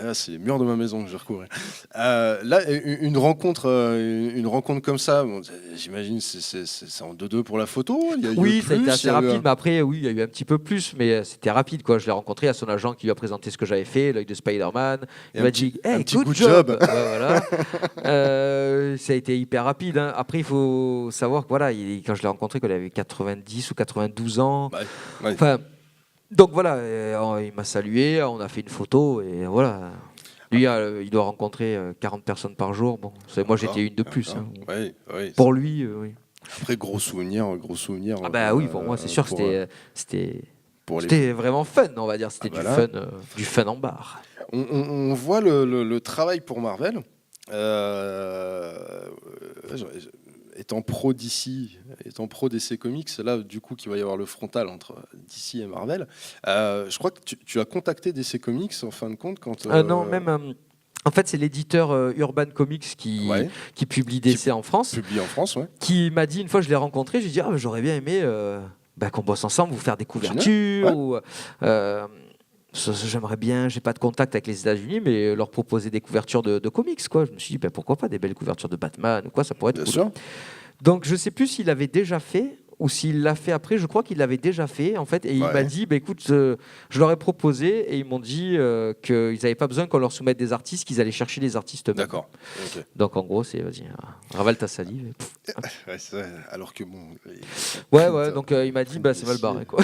Speaker 1: là, c'est les murs de ma maison que je recouvrais. Là, une rencontre comme ça, bon, j'imagine c'est en 2-2 pour la photo. Il y a eu
Speaker 2: Oui,
Speaker 1: plus,
Speaker 2: ça a été
Speaker 1: il
Speaker 2: assez
Speaker 1: y a eu
Speaker 2: rapide,
Speaker 1: un-
Speaker 2: mais après, oui, il y a eu un petit peu plus, mais c'était rapide, quoi. Je l'ai rencontré à son agent qui lui a présenté ce que j'avais fait, l'œil de Spider-Man.
Speaker 1: et
Speaker 2: Il
Speaker 1: un
Speaker 2: m'a
Speaker 1: petit-
Speaker 2: dit,
Speaker 1: un
Speaker 2: hey,
Speaker 1: petit
Speaker 2: good
Speaker 1: good
Speaker 2: job.
Speaker 1: job.
Speaker 2: Ouais, voilà. Ça a été hyper rapide. Hein. Après, il faut savoir que voilà, quand je l'ai rencontré, qu'il avait 90 ou 92 ans.
Speaker 1: Ouais, ouais.
Speaker 2: Enfin, donc voilà, il m'a salué, on a fait une photo et voilà. Lui, il doit rencontrer 40 personnes par jour. Bon, moi, j'étais une de plus. Hein.
Speaker 1: Ouais, ouais.
Speaker 2: Pour lui, oui.
Speaker 1: Après, gros souvenir.
Speaker 2: Ah bah oui, pour moi, c'est sûr que
Speaker 1: pour les.
Speaker 2: c'était vraiment fun, on va dire. C'était
Speaker 1: Ah bah
Speaker 2: du fun en barre.
Speaker 1: On voit le travail pour Marvel. Étant pro DC, étant pro DC Comics, là du coup qu'il va y avoir le frontal entre DC et Marvel. Je crois que tu as contacté DC Comics en fin de compte quand.
Speaker 2: Non, même. En fait, c'est l'éditeur Urban Comics
Speaker 1: Ouais,
Speaker 2: qui publie DC en France,
Speaker 1: publié en France, ouais.
Speaker 2: qui m'a dit, une fois je l'ai rencontré, j'ai dit j'aurais bien aimé qu'on bosse ensemble, vous faire des couvertures.
Speaker 1: Ouais.
Speaker 2: Ou, j'aimerais bien, j'ai pas de contact avec les États-Unis, mais leur proposer des couvertures de comics. Quoi. Je me suis dit pourquoi pas des belles couvertures de Batman ou quoi, ça pourrait être
Speaker 1: Bien
Speaker 2: cool.
Speaker 1: sûr.
Speaker 2: Donc je sais plus s'il avait déjà fait ou s'il l'a fait après. Je crois qu'il l'avait déjà fait en fait. Et il
Speaker 1: Ouais.
Speaker 2: m'a dit écoute, je leur ai proposé et ils m'ont dit qu'ils n'avaient pas besoin qu'on leur soumette des artistes, qu'ils allaient chercher les artistes eux-mêmes.
Speaker 1: D'accord. Ok.
Speaker 2: Donc en gros, c'est vas-y, ravale ta salive.
Speaker 1: Ouais, c'est vrai. Alors que bon.
Speaker 2: Ouais. Donc il m'a dit c'est mal barré quoi.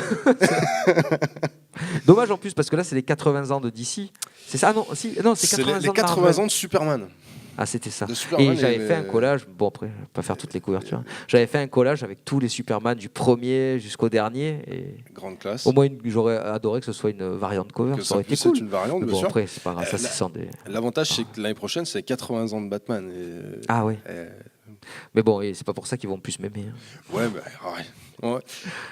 Speaker 2: Dommage en plus parce que là c'est les 80 ans de DC. C'est ça? Ah non, non, c'est 80
Speaker 1: les
Speaker 2: ans de
Speaker 1: 80
Speaker 2: Marvel.
Speaker 1: ans de Superman.
Speaker 2: Ah, c'était ça.
Speaker 1: De Superman
Speaker 2: Et j'avais
Speaker 1: et
Speaker 2: fait un collage. Bon, après, je vais pas faire toutes les couvertures. J'avais fait un collage avec tous les Superman du premier jusqu'au dernier. Et
Speaker 1: Grande classe.
Speaker 2: au moins, j'aurais adoré que ce soit une variante cover.
Speaker 1: Que
Speaker 2: Ça aurait été
Speaker 1: puisse
Speaker 2: cool.
Speaker 1: être une variante,
Speaker 2: Mais
Speaker 1: bien
Speaker 2: bon,
Speaker 1: sûr.
Speaker 2: après, c'est pas grave. Ça, c'est sans des.
Speaker 1: L'avantage, c'est que l'année prochaine, c'est 80 ans de Batman.
Speaker 2: Ah ouais.
Speaker 1: Et-
Speaker 2: Mais bon, et c'est pas pour ça qu'ils vont plus m'aimer. Hein.
Speaker 1: Ouais, bah, ouais.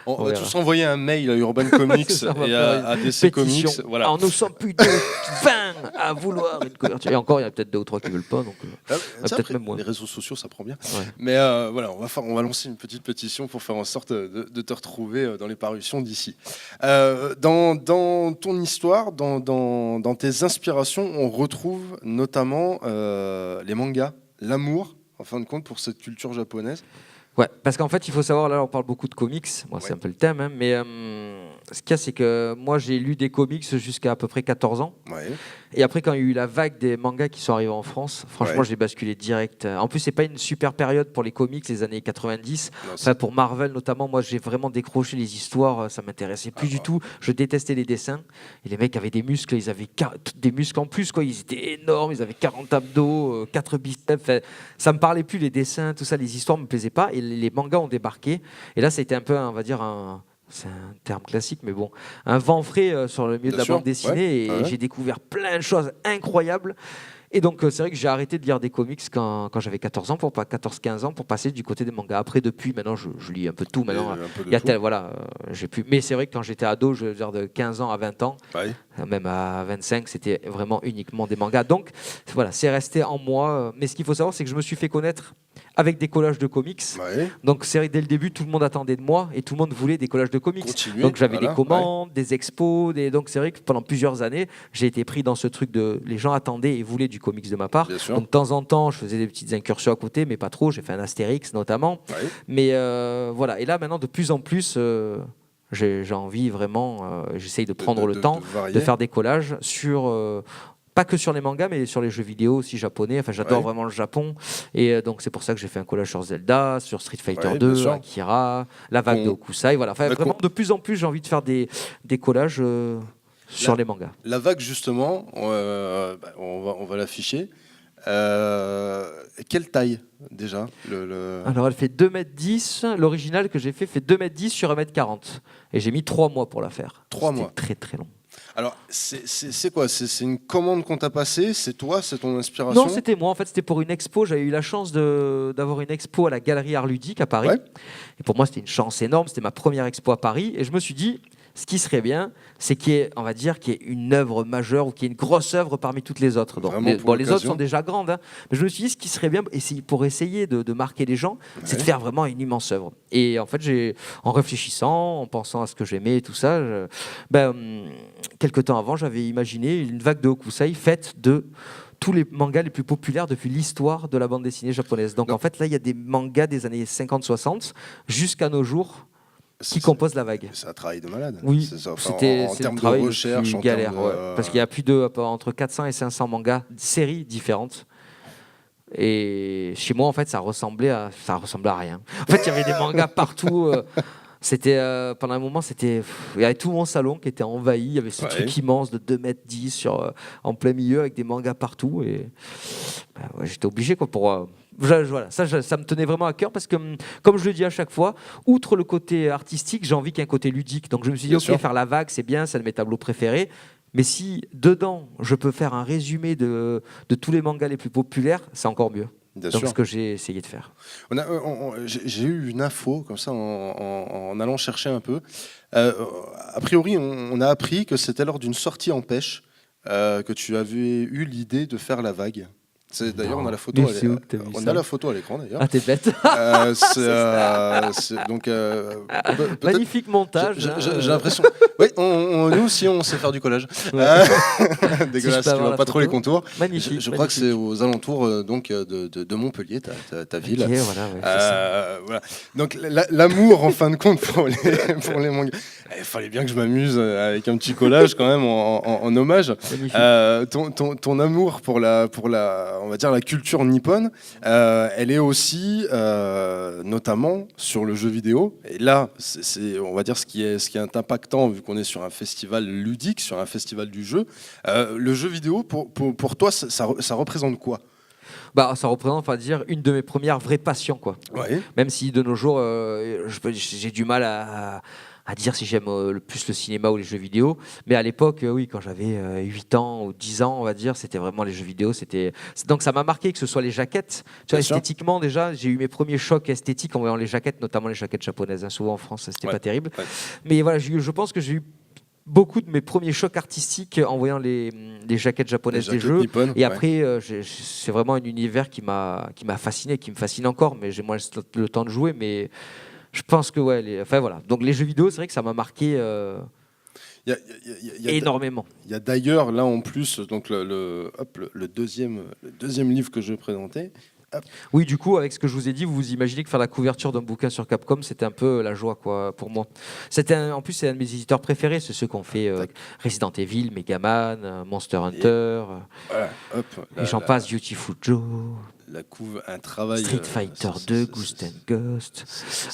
Speaker 1: On va
Speaker 2: verra.
Speaker 1: tous envoyer un mail à Urban Comics
Speaker 2: Ça, on va
Speaker 1: et
Speaker 2: faire
Speaker 1: à
Speaker 2: une
Speaker 1: DC
Speaker 2: pétition.
Speaker 1: Comics. Voilà.
Speaker 2: Alors, nous sommes plus de 20 à vouloir une couverture. Et encore, il y a peut-être 2 ou 3 qui veulent pas. Donc,
Speaker 1: Ah,
Speaker 2: peut-être
Speaker 1: après,
Speaker 2: même moins.
Speaker 1: les réseaux sociaux, ça prend bien.
Speaker 2: Ouais.
Speaker 1: Mais voilà, on va lancer une petite pétition pour faire en sorte de te retrouver dans les parutions d'ici. Dans ton histoire, dans tes inspirations, on retrouve notamment les mangas, l'amour, en fin de compte, pour cette culture japonaise.
Speaker 2: Ouais, parce qu'en fait, il faut savoir, là, on parle beaucoup de comics. Moi, c'est
Speaker 1: Ouais.
Speaker 2: un peu le thème, hein, mais ce qu'il y a, c'est que moi, j'ai lu des comics jusqu'à à peu près 14 ans.
Speaker 1: Ouais.
Speaker 2: Et après, quand il y a eu la vague des mangas qui sont arrivés en France, franchement,
Speaker 1: Ouais.
Speaker 2: j'ai basculé direct. En plus, c'est pas une super période pour les comics, les années 90.
Speaker 1: Non,
Speaker 2: Enfin, pour Marvel notamment, moi, j'ai vraiment décroché les histoires. Ça m'intéressait plus du tout. Je détestais les dessins. Et les mecs avaient des muscles. Ils avaient des muscles en plus, quoi. Ils étaient énormes. Ils avaient 40 abdos, 4 biceps. Enfin, ça me parlait plus, les dessins, tout ça. Les histoires me plaisaient pas. Et les mangas ont débarqué. Et là, c'était un peu, on va dire, c'est un terme classique, mais bon, un vent frais sur le milieu
Speaker 1: Bien
Speaker 2: de la
Speaker 1: sûr,
Speaker 2: bande dessinée.
Speaker 1: ouais.
Speaker 2: Et
Speaker 1: Ouais.
Speaker 2: j'ai découvert plein de choses incroyables. Et donc, c'est vrai que j'ai arrêté de lire des comics quand j'avais 14 ans, 14-15 ans, pour passer du côté des mangas. Après, depuis, maintenant, je lis un peu de tout. Maintenant, il y a voilà, j'ai pu. Mais c'est vrai que quand j'étais ado, je veux dire de 15 ans à 20 ans, même à 25, c'était vraiment uniquement des mangas. Donc, voilà, c'est resté en moi. Mais ce qu'il faut savoir, c'est que je me suis fait connaître avec des collages de comics. Donc, c'est vrai que dès le début, tout le monde attendait de moi et tout le monde voulait des collages de comics. Donc, j'avais des commandes, des expos. Donc, c'est vrai que pendant plusieurs années, j'ai été pris dans ce truc de les gens attendaient et voulaient du comics de ma part. Donc, de temps en temps, je faisais des petites incursions à côté, mais pas trop. J'ai fait un Astérix notamment. Mais voilà. Et là, maintenant, de plus en plus, j'ai envie vraiment, j'essaye de prendre le temps de faire des collages sur. Pas que sur les mangas, mais sur les jeux vidéo aussi japonais. Enfin, j'adore vraiment le Japon. Et donc, c'est pour ça que j'ai fait un collage sur Zelda, sur Street Fighter 2, Akira, la vague de Hokusai. Voilà. Enfin, vraiment, de plus en plus, j'ai envie de faire des collages sur les mangas.
Speaker 1: La vague, justement, on va l'afficher. Quelle taille, déjà
Speaker 2: Alors, elle fait 2,10 m. L'original que j'ai fait 2,10 m sur 1,40 m. Et j'ai mis 3 mois pour la faire.
Speaker 1: 3 mois.
Speaker 2: C'était très, très long.
Speaker 1: Alors, c'est quoi? C'est une commande qu'on t'a passée? C'est toi? C'est ton inspiration?
Speaker 2: Non, c'était moi. En fait, c'était pour une expo. J'avais eu la chance d'avoir une expo à la Galerie Art Ludique à Paris. Et pour moi, c'était une chance énorme. C'était ma première expo à Paris. Et je me suis dit, ce qui serait bien, c'est qu'il y ait, on va dire, qu'il y ait une œuvre majeure ou qu'il y ait une grosse œuvre parmi toutes les autres. Donc, les autres sont déjà grandes. Hein. Mais je me suis dit, ce qui serait bien, pour essayer de marquer les gens, c'est de faire vraiment une immense œuvre. Et en fait, en réfléchissant, en pensant à ce que j'aimais et tout ça, quelques temps avant, j'avais imaginé une vague de Hokusai faite de tous les mangas les plus populaires depuis l'histoire de la bande dessinée japonaise. Donc en fait, là, il y a des mangas des années 50-60 jusqu'à nos jours qui composent la vague.
Speaker 1: C'est un travail de malade.
Speaker 2: Oui,
Speaker 1: c'était en termes de recherche,
Speaker 2: en galère, parce qu'il y a plus de entre 400 et 500 mangas, séries différentes. Et chez moi, en fait, ça ressemblait à rien. En fait, il y avait des mangas partout. C'était pendant un moment, il y avait tout mon salon qui était envahi. Il y avait ce truc immense de 2,10 m en plein milieu avec des mangas partout. Et j'étais obligé pour. Voilà, ça me tenait vraiment à cœur parce que, comme je le dis à chaque fois, outre le côté artistique, j'ai envie qu'il y ait un côté ludique. Donc je me suis dit, faire la vague, c'est bien, c'est un de mes tableaux préférés. Mais si dedans, je peux faire un résumé de tous les mangas les plus populaires, c'est encore mieux. Donc, ce que j'ai essayé de faire.
Speaker 1: J'ai eu une info comme ça en allant chercher un peu. A priori, on a appris que c'était lors d'une sortie en pêche que tu avais eu l'idée de faire la vague. D'ailleurs, on a la photo. La photo à l'écran d'ailleurs.
Speaker 2: Ah, t'es bête.
Speaker 1: Donc,
Speaker 2: magnifique montage.
Speaker 1: J'ai l'impression. Oui, nous aussi, on sait faire du collage. Dégueulasse, tu vois pas trop les contours.
Speaker 2: Magnifique.
Speaker 1: Je crois que c'est aux alentours donc de Montpellier, ta ville.
Speaker 2: Okay, voilà.
Speaker 1: Donc l'amour, en fin de compte, pour les mangas. Il fallait bien que je m'amuse avec un petit collage quand même en hommage. Ton amour pour la on va dire la culture nippone, elle est aussi notamment sur le jeu vidéo. Et là, c'est on va dire ce qui est impactant vu qu'on est sur un festival ludique, sur un festival du jeu. Le jeu vidéo, pour toi, ça représente quoi?
Speaker 2: Ça représente, on va dire, une de mes premières vraies passions, quoi. Même si de nos jours, j'ai du mal à dire si j'aime le plus le cinéma ou les jeux vidéo. Mais à l'époque, oui, quand j'avais 8 ans ou 10 ans, on va dire, c'était vraiment les jeux vidéo. Donc ça m'a marqué que ce soit les jaquettes. Tu vois, esthétiquement, déjà, j'ai eu mes premiers chocs esthétiques en voyant les jaquettes, notamment les jaquettes japonaises. Souvent en France, c'était pas terrible. Mais voilà, je pense que j'ai eu beaucoup de mes premiers chocs artistiques en voyant les jaquettes japonaises des jeux.
Speaker 1: Nippon,
Speaker 2: et après, c'est vraiment un univers qui m'a fasciné, qui me fascine encore. Mais j'ai moins le temps de jouer. Mais je pense que voilà. Donc les jeux vidéo, c'est vrai que ça m'a marqué énormément.
Speaker 1: Il y a d'ailleurs là en plus donc le deuxième livre que je vais présenter.
Speaker 2: Oui, du coup, avec ce que je vous ai dit, vous imaginez que faire la couverture d'un bouquin sur Capcom, c'était un peu la joie, quoi, pour moi. En plus, c'est un de mes éditeurs préférés, c'est ceux qui ont fait Resident Evil, Mega Man, Monster Hunter, et j'en passe, Beautiful Joe.
Speaker 1: La couve, un travail.
Speaker 2: Street Fighter 2, Ghost and Ghost.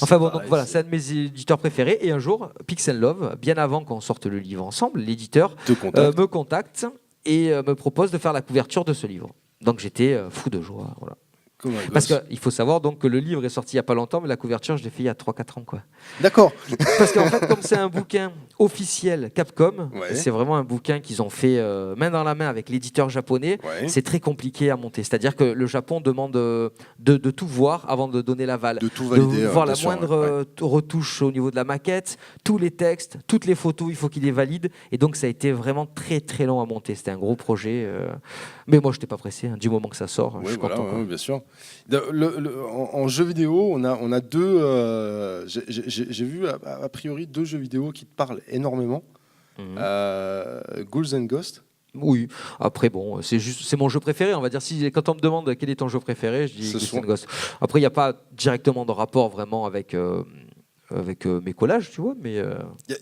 Speaker 2: Enfin bon, donc voilà, c'est un de mes éditeurs préférés. Et un jour, Pixel Love, bien avant qu'on sorte le livre ensemble, l'éditeur me contacte et me propose de faire la couverture de ce livre. Donc j'étais fou de joie. Voilà.
Speaker 1: Comme un
Speaker 2: Parce
Speaker 1: gosse.
Speaker 2: qu'il faut savoir donc que le livre est sorti il n'y a pas longtemps, mais la couverture, je l'ai fait il y a 3-4 ans. Quoi.
Speaker 1: D'accord.
Speaker 2: Parce qu'en fait, comme c'est un bouquin officiel Capcom,
Speaker 1: Ouais.
Speaker 2: c'est vraiment un bouquin qu'ils ont fait main dans la main avec l'éditeur japonais,
Speaker 1: Ouais.
Speaker 2: c'est très compliqué à monter. C'est-à-dire que le Japon demande de tout voir avant de donner l'aval.
Speaker 1: De tout
Speaker 2: De
Speaker 1: valider.
Speaker 2: voir
Speaker 1: bien
Speaker 2: la
Speaker 1: sûr,
Speaker 2: moindre retouche au niveau de la maquette, tous les textes, toutes les photos, il faut qu'il les valide. Et donc, ça a été vraiment très très long à monter. C'était un gros projet. Mais moi, je n'étais pas pressé. Du moment que ça sort, je
Speaker 1: Oui,
Speaker 2: suis
Speaker 1: voilà,
Speaker 2: content. Quoi.
Speaker 1: bien sûr. En jeu vidéo, on a deux. J'ai vu a priori 2 jeux vidéo qui te parlent énormément.
Speaker 2: Mhm.
Speaker 1: Ghouls and Ghosts.
Speaker 2: Oui, après bon, c'est mon jeu préféré, on va dire. Quand on me demande quel est ton jeu préféré, je dis
Speaker 1: Ce
Speaker 2: Ghouls
Speaker 1: sont-
Speaker 2: and Ghosts. Après, il n'y a pas directement de rapport vraiment avec, mes collages, tu vois, mais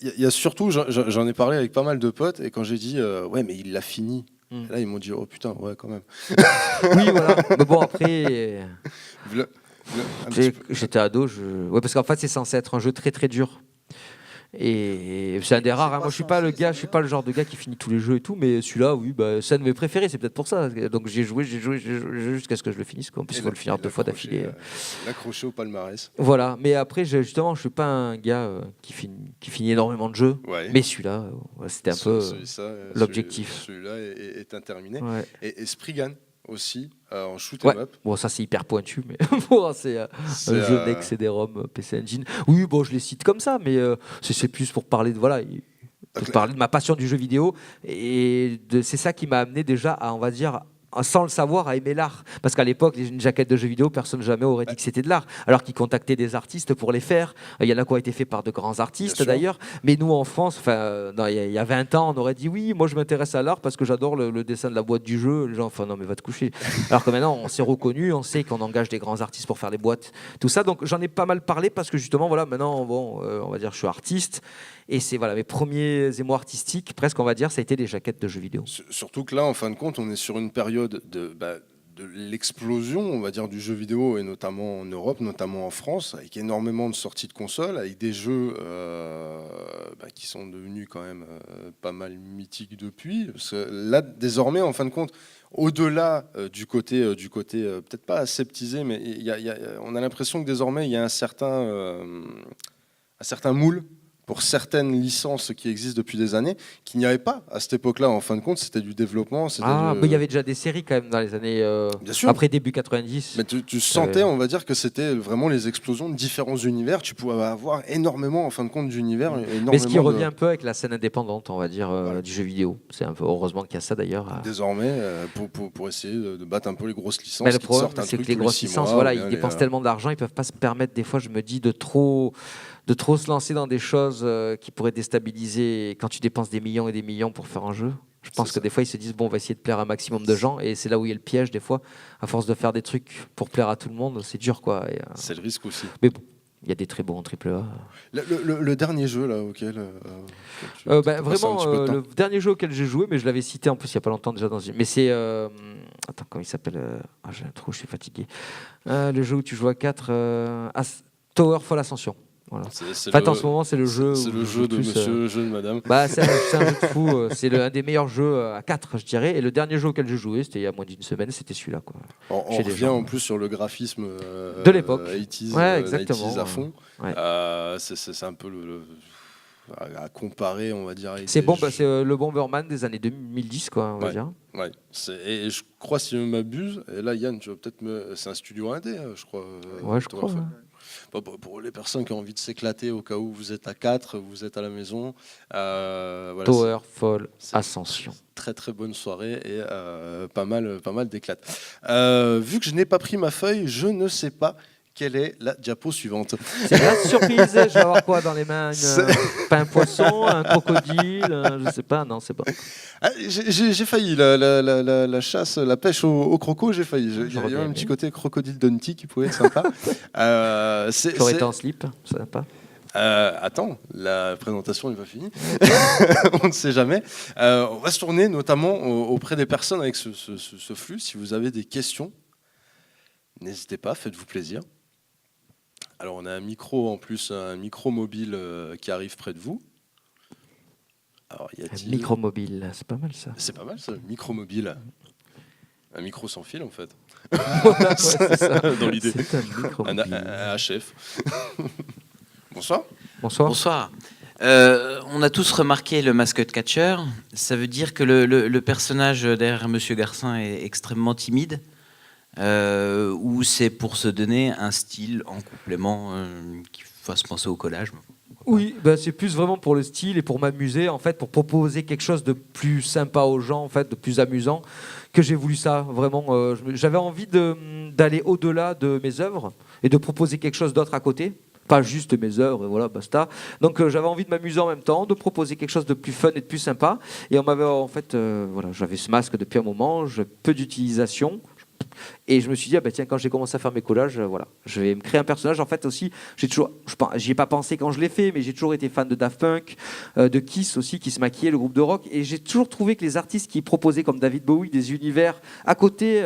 Speaker 1: Il y a surtout, j'en ai parlé avec pas mal de potes, et quand j'ai dit ouais, mais il l'a fini.
Speaker 2: Hmm.
Speaker 1: Là, ils m'ont dit oh putain, ouais, quand même.
Speaker 2: oui, voilà. Mais bon, après,
Speaker 1: Un petit peu.
Speaker 2: j'étais ado, ouais, parce qu'en fait, c'est censé être un jeu très très dur. Et c'est un des rares. Hein. Moi, je suis pas le genre de gars qui finit tous les jeux et tout, mais celui-là, oui, bah, c'est un de mes préférés. C'est peut-être pour ça. Donc j'ai joué jusqu'à ce que je le finisse, quoi. En plus, il faut le finir 2 fois d'affilée.
Speaker 1: L'accrocher au palmarès.
Speaker 2: Voilà. Mais après, justement, je suis pas un gars qui finit énormément de jeux.
Speaker 1: Ouais.
Speaker 2: Mais celui-là, c'était un peu l'objectif.
Speaker 1: Celui-là est terminé.
Speaker 2: Ouais.
Speaker 1: Et Spriggan aussi, en shoot
Speaker 2: Ouais.
Speaker 1: 'em up.
Speaker 2: Bon, ça c'est hyper pointu, mais bon, c'est un
Speaker 1: C'est,
Speaker 2: jeu Next CD-ROM PC Engine. Oui, bon, je les cite comme ça, mais c'est plus pour parler de parler de ma passion du jeu vidéo et c'est ça qui m'a amené déjà à, on va dire, sans le savoir, à aimer l'art. Parce qu'à l'époque, une jaquette de jeux vidéo, personne jamais aurait dit que c'était de l'art. Alors qu'ils contactaient des artistes pour les faire. Il y en a qui ont été faits par de grands artistes
Speaker 1: Bien sûr.
Speaker 2: d'ailleurs. Mais nous, en France, il y a 20 ans, on aurait dit oui, moi je m'intéresse à l'art parce que j'adore le dessin de la boîte du jeu. Les gens, enfin non, mais va te coucher. Alors que maintenant, on s'est reconnu, on sait qu'on engage des grands artistes pour faire les boîtes, tout ça. Donc j'en ai pas mal parlé parce que justement, voilà, maintenant, bon, on va dire, je suis artiste. Et c'est voilà, mes premiers émois artistiques, presque, on va dire, ça a été des jaquettes de jeux vidéo.
Speaker 1: Surtout que là, en fin de compte, on est sur une période de l'explosion, on va dire, du jeu vidéo, et notamment en Europe, notamment en France, avec énormément de sorties de consoles, avec des jeux qui sont devenus quand même pas mal mythiques depuis. Parce que là, désormais, en fin de compte, au-delà du côté peut-être pas aseptisé, mais on a l'impression que désormais, il y a un certain moule pour certaines licences qui existent depuis des années, qu'il n'y avait pas à cette époque-là. En fin de compte, c'était du développement.
Speaker 2: Mais il y avait déjà des séries quand même dans les années
Speaker 1: Bien sûr.
Speaker 2: après début 90.
Speaker 1: Mais tu sentais, on va dire, que c'était vraiment les explosions de différents univers. Tu pouvais avoir énormément, en fin de compte, d'univers.
Speaker 2: Mais ce qui revient un peu avec la scène indépendante, on va dire, du jeu vidéo. C'est un peu heureusement qu'il y a ça d'ailleurs.
Speaker 1: Désormais, pour essayer de battre un peu les grosses licences.
Speaker 2: Mais le
Speaker 1: qui
Speaker 2: problème,
Speaker 1: sortent un
Speaker 2: c'est que
Speaker 1: truc
Speaker 2: les
Speaker 1: tous
Speaker 2: grosses
Speaker 1: 6
Speaker 2: licences,
Speaker 1: mois,
Speaker 2: voilà,
Speaker 1: ou bien
Speaker 2: ils dépensent tellement d'argent, ils peuvent pas se permettre. Des fois, je me dis de trop se lancer dans des choses qui pourraient déstabiliser. Quand tu dépenses des millions et des millions pour faire un jeu, je pense que des fois ils se disent bon, on va essayer de plaire à un maximum de gens, et c'est là où il y a le piège des fois. À force de faire des trucs pour plaire à tout le monde, c'est dur, quoi.
Speaker 1: C'est le risque aussi.
Speaker 2: Mais bon, il y a des très bons AAA.
Speaker 1: Le dernier jeu là auquel
Speaker 2: vraiment le dernier jeu auquel j'ai joué, mais je l'avais cité en plus il y a pas longtemps déjà mais c'est attends, comment il s'appelle j'ai un trou, je suis fatigué. Le jeu où tu joues à 4, Towerfall Ascension. Voilà. En ce moment, c'est le jeu.
Speaker 1: C'est le jeu de monsieur, jeu de madame.
Speaker 2: C'est un jeu de fou. C'est un des meilleurs jeux à 4, je dirais. Et le dernier jeu auquel j'ai joué, c'était il y a moins d'une semaine, c'était celui-là. Quoi.
Speaker 1: On revient en plus sur le graphisme
Speaker 2: de l'époque.
Speaker 1: 80s,
Speaker 2: exactement.
Speaker 1: 80s à fond.
Speaker 2: Ouais.
Speaker 1: C'est un peu à comparer, on va dire.
Speaker 2: C'est le Bomberman des années 2010, quoi, on va dire.
Speaker 1: Ouais. Et je crois, si je ne m'abuse, et là, Yann, tu vas peut-être c'est un studio indé, je crois.
Speaker 2: Ouais, je crois.
Speaker 1: Pour les personnes qui ont envie de s'éclater au cas où vous êtes à 4, vous êtes à la maison. Voilà,
Speaker 2: Towerfall Ascension.
Speaker 1: Très très bonne soirée et pas mal d'éclats. Vu que je n'ai pas pris ma feuille, je ne sais pas quelle est la diapo suivante.
Speaker 2: C'est la surprise. Je vais avoir quoi dans les mains? Pas un poisson, un crocodile, je sais pas. Non, c'est pas.
Speaker 1: J'ai failli la chasse, la pêche au croco. J'ai failli. Il y a un petit côté crocodile Dundee qui pouvait être sympa.
Speaker 2: J'aurais été en slip, sympa.
Speaker 1: Attends, la présentation n'est pas finie. On ne sait jamais. On va se tourner notamment auprès des personnes avec ce flux. Si vous avez des questions, n'hésitez pas, faites-vous plaisir. Alors on a un micro en plus, un micro mobile qui arrive près de vous. Alors,
Speaker 2: un micro mobile, c'est pas mal ça.
Speaker 1: C'est pas mal ça, micro mobile. Un micro sans fil, en fait.
Speaker 3: Ouais, c'est ça.
Speaker 1: Dans l'idée.
Speaker 3: C'est un micro.
Speaker 1: Un HF. Bonsoir.
Speaker 3: Bonsoir.
Speaker 4: Bonsoir. On a tous remarqué le mascotte catcher. Ça veut dire que le personnage derrière Monsieur Garcin est extrêmement timide, ou c'est pour se donner un style en complément qui fasse penser au collage.
Speaker 3: Oui, bah c'est plus vraiment pour le style et pour m'amuser, en fait, pour proposer quelque chose de plus sympa aux gens, en fait, de plus amusant, que j'ai voulu ça. Vraiment, j'avais envie d'aller au-delà de mes œuvres et de proposer quelque chose d'autre à côté. Pas juste mes œuvres, et voilà, basta. Donc j'avais envie de m'amuser en même temps, de proposer quelque chose de plus fun et de plus sympa. Et on m'avait en fait, voilà, j'avais ce masque depuis un moment, j'ai peu d'utilisation. Et je me suis dit, ah bah tiens, quand j'ai commencé à faire mes collages, voilà, je vais me créer un personnage. En fait aussi, j'y ai pas pensé quand je l'ai fait, mais j'ai toujours été fan de Daft Punk, de Kiss aussi, qui se maquillait, le groupe de rock. Et j'ai toujours trouvé que les artistes qui proposaient, comme David Bowie, des univers à côté,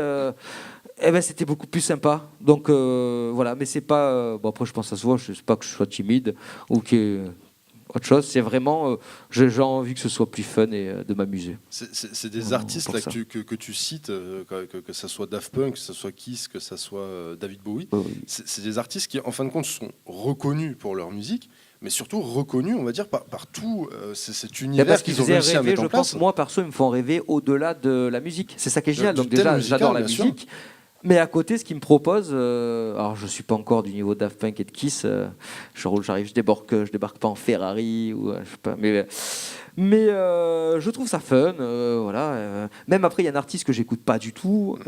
Speaker 3: eh ben, c'était beaucoup plus sympa. Donc voilà, mais c'est pas. Bon, après, je pense à soi, je sais pas que je sois timide ou que. Autre chose, c'est vraiment, j'ai envie que ce soit plus fun et de m'amuser.
Speaker 1: C'est des
Speaker 3: Vraiment,
Speaker 1: artistes
Speaker 3: pour
Speaker 1: là,
Speaker 3: ça.
Speaker 1: que tu cites, que ça soit Daft Punk, que ça soit Kiss, que ça soit David Bowie.
Speaker 3: Oui.
Speaker 1: C'est des artistes qui, en fin de compte, sont reconnus pour leur musique, mais surtout reconnus, on va dire, par tout cet univers
Speaker 3: Parce qu'ils
Speaker 1: qu'ils ont
Speaker 3: faisaient
Speaker 1: réussi à
Speaker 3: rêver,
Speaker 1: mettre
Speaker 3: je
Speaker 1: en place.
Speaker 3: pense, moi perso, ils me font rêver au-delà de la musique. C'est ça qui est génial.
Speaker 1: Du
Speaker 3: Donc
Speaker 1: thème
Speaker 3: déjà,
Speaker 1: musical,
Speaker 3: j'adore la
Speaker 1: bien sûr.
Speaker 3: musique. Mais à côté, ce qu'ils me proposent, alors je suis pas encore du niveau Daft Punk et de Kiss. J'arrive, je débarque pas en Ferrari ou je sais pas. Mais je trouve ça fun. Voilà. Même après, il y a un artiste que j'écoute pas du tout,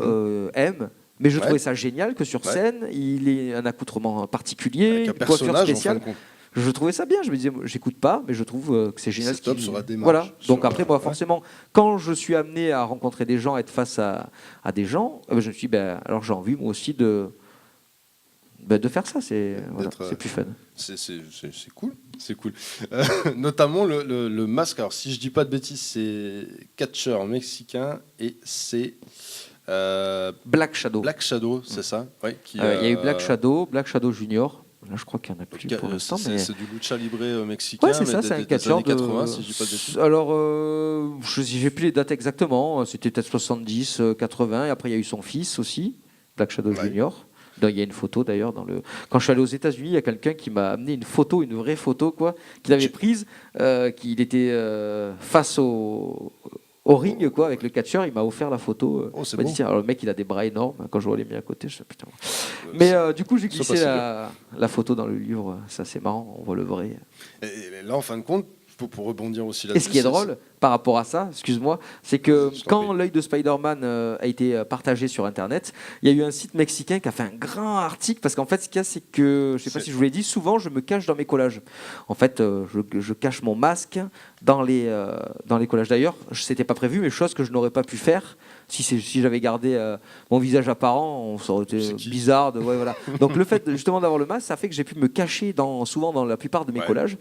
Speaker 3: M. Mais je
Speaker 1: Ouais.
Speaker 3: trouvais ça génial que sur
Speaker 1: Ouais.
Speaker 3: scène, il ait un accoutrement particulier,
Speaker 1: Avec un
Speaker 3: une coiffure
Speaker 1: personnage, en fin
Speaker 3: spéciale.
Speaker 1: de compte.
Speaker 3: Je trouvais ça bien. Je me disais, j'écoute pas, mais je trouve que c'est génial.
Speaker 1: C'est top
Speaker 3: qu'il-
Speaker 1: sur la démarche.
Speaker 3: Voilà. Donc
Speaker 1: Sur,
Speaker 3: après, moi,
Speaker 1: ouais.
Speaker 3: forcément, quand je suis amené à rencontrer des gens, être face à des gens, je me suis dit, ben, alors j'ai envie moi aussi de faire ça. Voilà,
Speaker 1: D'être,
Speaker 3: c'est plus fun.
Speaker 1: C'est cool, c'est cool. Notamment le masque. Alors si je dis pas de bêtises, c'est catcheur mexicain et c'est
Speaker 3: Black Shadow.
Speaker 1: Black Shadow, c'est ça. Ouais,
Speaker 3: Il y a eu Black Shadow Junior. Là, je crois qu'il n'y en a plus pour l'instant. Mais...
Speaker 1: C'est du lucha libre mexicain.
Speaker 3: Ouais, c'est
Speaker 1: mais
Speaker 3: ça, c'est un
Speaker 1: des
Speaker 3: catcheur
Speaker 1: années 80, si je dis pas de bêtises.
Speaker 3: Alors, je n'ai plus les dates exactement. C'était peut-être 70, 80. Et après, il y a eu son fils aussi, Black Shadow
Speaker 1: Ouais.
Speaker 3: Junior. Il y a une photo d'ailleurs Quand je suis allé aux États-Unis, il y a quelqu'un qui m'a amené une photo, une vraie photo, quoi, qu'il avait prise, qu'il était face au ring, quoi, avec le catcheur. Il m'a offert la photo.
Speaker 1: Oh, c'est
Speaker 3: Il m'a dit,
Speaker 1: beau.
Speaker 3: tiens, alors, le mec, il a des bras énormes. Quand je vois les miens à côté, je sais putain. Mais du coup, j'ai
Speaker 1: c'est
Speaker 3: glissé
Speaker 1: pas si
Speaker 3: la photo dans le livre. Ça, c'est marrant. On voit le vrai.
Speaker 1: Et là, en fin de compte, pour rebondir aussi
Speaker 3: Et
Speaker 1: là-dessus.
Speaker 3: ce qui est drôle par rapport à ça, excuse-moi, c'est que
Speaker 1: Je t'en
Speaker 3: quand
Speaker 1: prie.
Speaker 3: l'œil de Spider-Man a été partagé sur Internet, il y a eu un site mexicain qui a fait un grand article, parce qu'en fait, ce qu'il y a, c'est que, je ne sais pas si je vous l'ai dit, souvent, je me cache dans mes collages. En fait, je cache mon masque dans les collages. D'ailleurs, ce n'était pas prévu, mais chose que je n'aurais pas pu faire si j'avais gardé mon visage apparent, ça aurait été
Speaker 1: C'est qui
Speaker 3: bizarre. Ouais, voilà. Donc le fait justement d'avoir le masque, ça fait que j'ai pu me cacher souvent dans la plupart de mes
Speaker 1: Ouais.
Speaker 3: collages.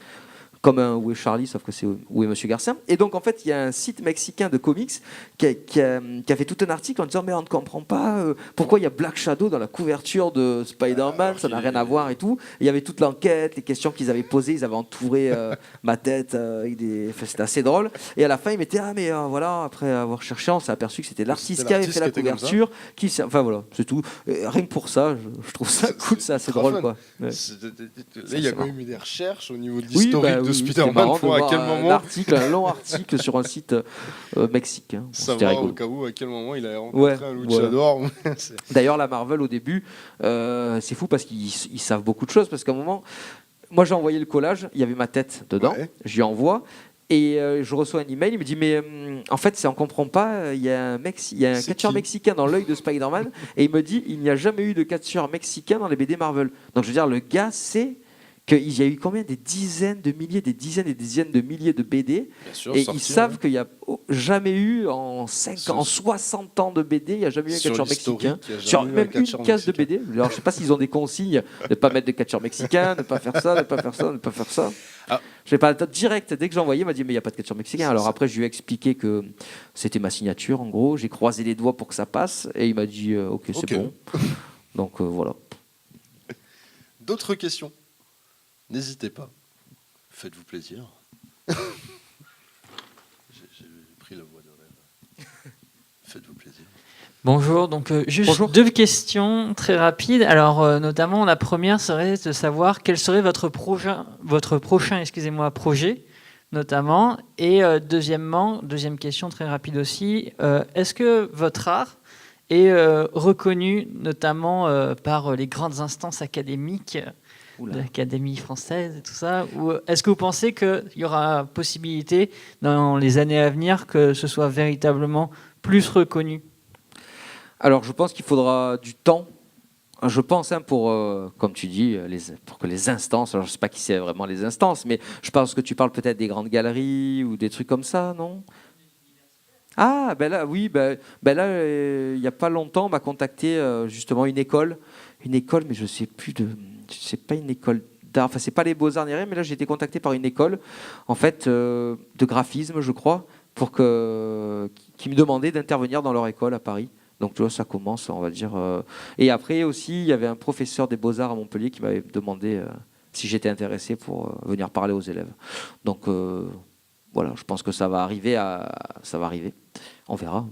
Speaker 3: Comme un Où est Charlie, sauf que c'est Où est Monsieur Garcin. Et donc, en fait, il y a un site mexicain de comics qui a fait tout un article en disant mais on ne comprend pas pourquoi il y a Black Shadow dans la couverture de Spider-Man,
Speaker 1: Alors
Speaker 3: ça n'a
Speaker 1: qu'il
Speaker 3: rien à voir et tout. Et il y avait toute l'enquête, les questions qu'ils avaient posées, ils avaient entouré ma tête avec enfin, c'était assez drôle. Et à la fin, ils mettaient ah mais voilà, après avoir cherché, on s'est aperçu que c'était l'artiste qui avait fait la
Speaker 1: l'artiste qui était comme ça.
Speaker 3: couverture, enfin voilà, c'est tout. Et rien que pour ça, je trouve ça cool, c'est assez
Speaker 1: très
Speaker 3: drôle
Speaker 1: fun.
Speaker 3: quoi. Ouais.
Speaker 1: Là, il y a quand même eu des recherches au niveau de
Speaker 3: Oui,
Speaker 1: l'historique
Speaker 3: bah
Speaker 1: de
Speaker 3: oui, c'est
Speaker 1: Spider-Man
Speaker 3: marrant
Speaker 1: pour
Speaker 3: de
Speaker 1: à
Speaker 3: voir
Speaker 1: quel
Speaker 3: un
Speaker 1: moment
Speaker 3: article, un long article sur un site mexicain. Bon, c'était
Speaker 1: savoir au
Speaker 3: rigolo.
Speaker 1: cas où à quel moment il a rencontré un luchador. C'est-
Speaker 3: D'ailleurs, la Marvel au début, c'est fou parce qu'ils savent beaucoup de choses. Parce qu'à un moment, moi j'ai envoyé le collage, il y avait ma tête dedans,
Speaker 1: Ouais.
Speaker 3: je lui envoie. Et je reçois un email, il me dit mais en fait on comprend pas, il y a un
Speaker 1: C'est
Speaker 3: catcheur
Speaker 1: qui
Speaker 3: mexicain dans l'œil de Spider-Man et il me dit il n'y a jamais eu de catcheur mexicain dans les BD Marvel. Donc je veux dire le gars sait qu'il y a eu combien des dizaines de milliers, des dizaines et des dizaines de milliers de BD
Speaker 1: Bien sûr,
Speaker 3: et
Speaker 1: sorti,
Speaker 3: ils savent
Speaker 1: ouais.
Speaker 3: qu'il n'y a jamais eu en 5
Speaker 1: Sur-
Speaker 3: en 60 ans de BD, il n'y a jamais eu un
Speaker 1: Sur
Speaker 3: catcheur
Speaker 1: l'historique,
Speaker 3: mexicain.
Speaker 1: il y a jamais
Speaker 3: Sur
Speaker 1: eu un
Speaker 3: même
Speaker 1: catcheur
Speaker 3: une case de
Speaker 1: mexicain.
Speaker 3: BD. Alors je sais pas s'ils ont des consignes de ne pas mettre de catcheur mexicain, de ne pas faire ça, de ne pas faire ça, de ne pas faire ça.
Speaker 1: Ah.
Speaker 3: Je sais pas, direct, dès que j'ai envoyé, il m'a dit mais il n'y a pas de catcheur mexicain.
Speaker 1: C'est
Speaker 3: Alors
Speaker 1: ça.
Speaker 3: après je lui ai expliqué que c'était ma signature en gros, j'ai croisé les doigts pour que ça passe et il m'a dit ok c'est
Speaker 1: Ok.
Speaker 3: bon. Donc voilà.
Speaker 1: D'autres questions? N'hésitez pas. Faites-vous plaisir. J'ai pris la voix de rêve. Faites-vous plaisir.
Speaker 5: Bonjour, donc juste
Speaker 3: Bonjour.
Speaker 5: 2 questions très rapides. Alors notamment la première serait de savoir quel serait votre prochain projet notamment. Et deuxième question très rapide aussi, est-ce que votre art est reconnu notamment par les grandes instances académiques, l'Académie française et tout ça, ou est-ce que vous pensez qu'il y aura possibilité dans les années à venir que ce soit véritablement plus reconnu?
Speaker 3: Alors, je pense qu'il faudra du temps. Je pense, pour, comme tu dis, pour que les instances, alors je ne sais pas qui c'est vraiment les instances, mais je pense que tu parles peut-être des grandes galeries ou des trucs comme ça, non? Ah, ben là, oui, ben là, il n'y a pas longtemps, on m'a contacté justement une école, mais je ne sais plus c'est pas une école d'art, enfin, c'est pas les Beaux-Arts ni rien, mais là, j'ai été contacté par une école, en fait, de graphisme, je crois, qui me demandait d'intervenir dans leur école à Paris. Donc tu vois, ça commence, on va dire. Et après aussi, il y avait un professeur des Beaux-Arts à Montpellier qui m'avait demandé si j'étais intéressé pour venir parler aux élèves. Donc voilà, je pense que ça va arriver. On verra.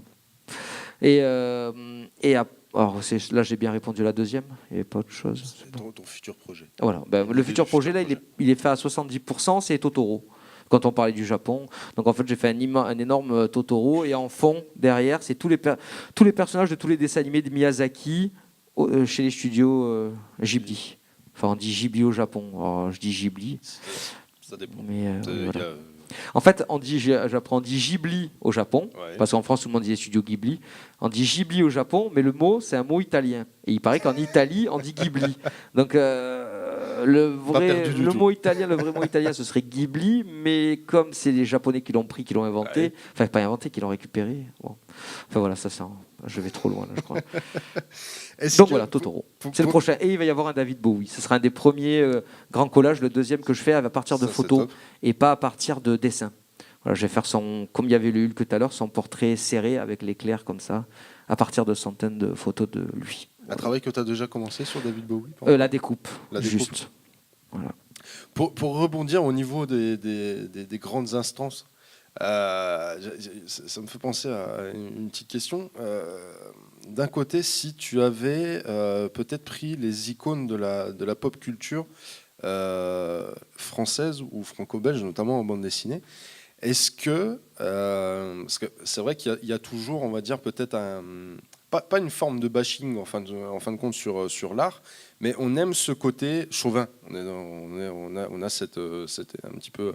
Speaker 3: Alors là, j'ai bien répondu à la deuxième. Il n'y avait pas autre chose.
Speaker 1: C'est ton futur projet.
Speaker 3: Voilà. Le futur projet, là, il est fait à 70%, c'est Totoro. Quand on parlait du Japon. Donc en fait, j'ai fait un énorme Totoro et en fond, derrière, c'est tous les personnages de tous les dessins animés de Miyazaki chez les studios Ghibli. Enfin, on dit Ghibli au Japon. Alors, je dis Ghibli.
Speaker 1: Ça dépend.
Speaker 3: Mais, voilà. En fait, j'apprends dit Ghibli au Japon, parce qu'en France, tout le monde disait studio Ghibli. On dit Ghibli au Japon, mais le mot, c'est un mot italien. Et il paraît qu'en Italie, on dit Ghibli. Donc, le vrai mot italien, ce serait Ghibli, mais comme c'est les Japonais qui l'ont pris, qui l'ont inventé, enfin, pas inventé, qui l'ont récupéré. Bon. Enfin, voilà, je vais trop loin, là, je crois. Donc voilà, Totoro. C'est le prochain. Et il va y avoir un David Bowie. Ce sera un des premiers grands collages, le deuxième que je fais à partir de photos et pas à partir de dessins. Voilà, je vais faire comme il y avait le Hulk tout à l'heure, son portrait serré avec l'éclair comme ça, à partir de centaines de photos de lui.
Speaker 1: Un travail que tu as déjà commencé sur David Bowie?
Speaker 3: La découpe.
Speaker 1: Juste.
Speaker 3: Voilà.
Speaker 1: Pour rebondir au niveau des grandes instances, ça me fait penser à une petite question. D'un côté, si tu avais peut-être pris les icônes de la pop culture française ou franco-belge, notamment en bande dessinée, est-ce que, parce que c'est vrai qu'il y a toujours, on va dire, peut-être pas une forme de bashing en fin de compte sur l'art, mais on aime ce côté chauvin. On a cette un petit peu.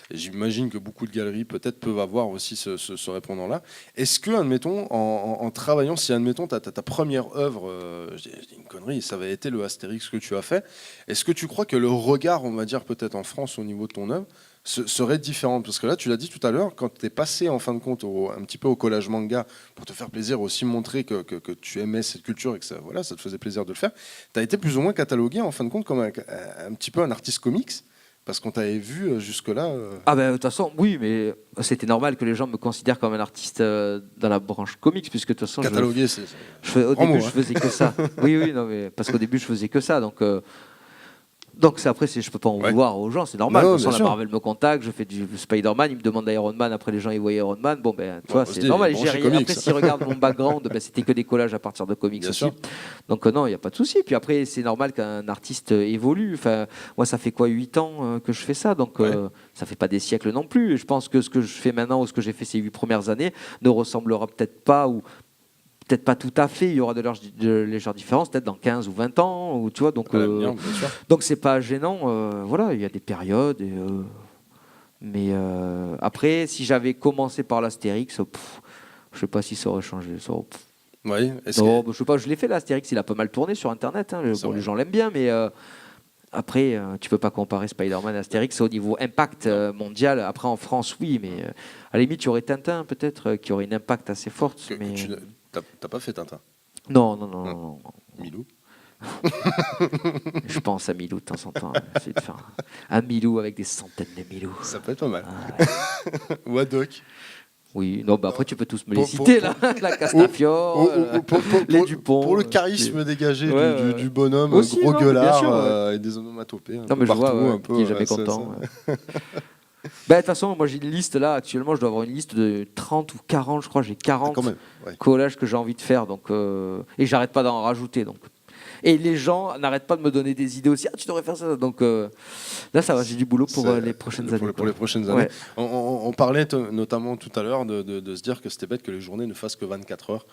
Speaker 1: J'imagine que beaucoup de galeries peut-être peuvent avoir aussi ce répondant-là. Est-ce que, admettons, en travaillant, si admettons ta première œuvre, je dis une connerie, ça avait été le Astérix que tu as fait, est-ce que tu crois que le regard, on va dire peut-être en France au niveau de ton œuvre, serait différente? Parce que là, tu l'as dit tout à l'heure, quand tu es passé en fin de compte un petit peu au collage manga pour te faire plaisir, aussi montrer que tu aimais cette culture et que ça te faisait plaisir de le faire, tu as été plus ou moins catalogué en fin de compte comme un petit peu un artiste comics, parce qu'on t'avait vu jusque-là.
Speaker 3: Ah ben de toute façon, oui, mais c'était normal que les gens me considèrent comme un artiste dans la branche comics, puisque de toute façon...
Speaker 1: Catalogué,
Speaker 3: au début, je faisais que ça. Oui, non, mais parce qu'au début, je faisais que ça, donc après, je peux pas en vouloir aux gens, c'est normal. De toute façon, la Marvel me contacte, je fais du Spider-Man, ils me demandent Iron Man, après les gens ils voient Iron Man, bon ben tu vois, c'est normal. Après, s'ils regardent mon background, c'était que des collages à partir de comics aussi. Donc non, il n'y a pas de souci. Puis après, c'est normal qu'un artiste évolue. Enfin, moi, ça fait 8 ans que je fais ça, donc ça fait pas des siècles non plus. Je pense que ce que je fais maintenant ou ce que j'ai fait ces 8 premières années ne ressemblera peut-être pas peut-être pas tout à fait, il y aura de légères différences, peut-être dans 15 ou 20 ans, ou, tu vois, donc c'est pas gênant, voilà, il y a des périodes, mais après, si j'avais commencé par l'Astérix, je sais pas si ça aurait changé,
Speaker 1: Oui,
Speaker 3: je sais pas, je l'ai fait l'Astérix, il a pas mal tourné sur Internet, hein, les gens l'aiment bien, mais après, tu peux pas comparer Spider-Man et Astérix au niveau impact mondial. Après, en France, oui, mais à la limite, il y aurait Tintin, peut-être, qui aurait une impact assez forte. Mais...
Speaker 1: T'as pas fait Tintin?
Speaker 3: Non.
Speaker 1: Milou?
Speaker 3: Je pense à Milou de temps en temps. C'est de faire un Milou avec des centaines de Milou.
Speaker 1: Ça peut être pas mal. Ou Haddock?
Speaker 3: Oui, non, après tu peux tous me les citer, là. La Castafiore, les Dupont.
Speaker 1: Pour le charisme dégagé du bonhomme,
Speaker 3: aussi,
Speaker 1: gros gueulard, et des onomatopées.
Speaker 3: Non, mais je vois,
Speaker 1: un peu,
Speaker 3: qui est jamais content. Bah, de toute façon, moi j'ai une liste là, actuellement je dois avoir une liste de 30 ou 40, je crois, j'ai 40
Speaker 1: Quand même, ouais.
Speaker 3: collages que j'ai envie de faire, donc, et j'arrête pas d'en rajouter. Donc. Et les gens n'arrêtent pas de me donner des idées aussi, ah tu devrais faire ça. Donc là ça va, j'ai du boulot pour les prochaines années.
Speaker 1: Pour les prochaines années.
Speaker 3: Ouais.
Speaker 1: On parlait notamment tout à l'heure de se dire que c'était bête que les journées ne fassent que 24 heures.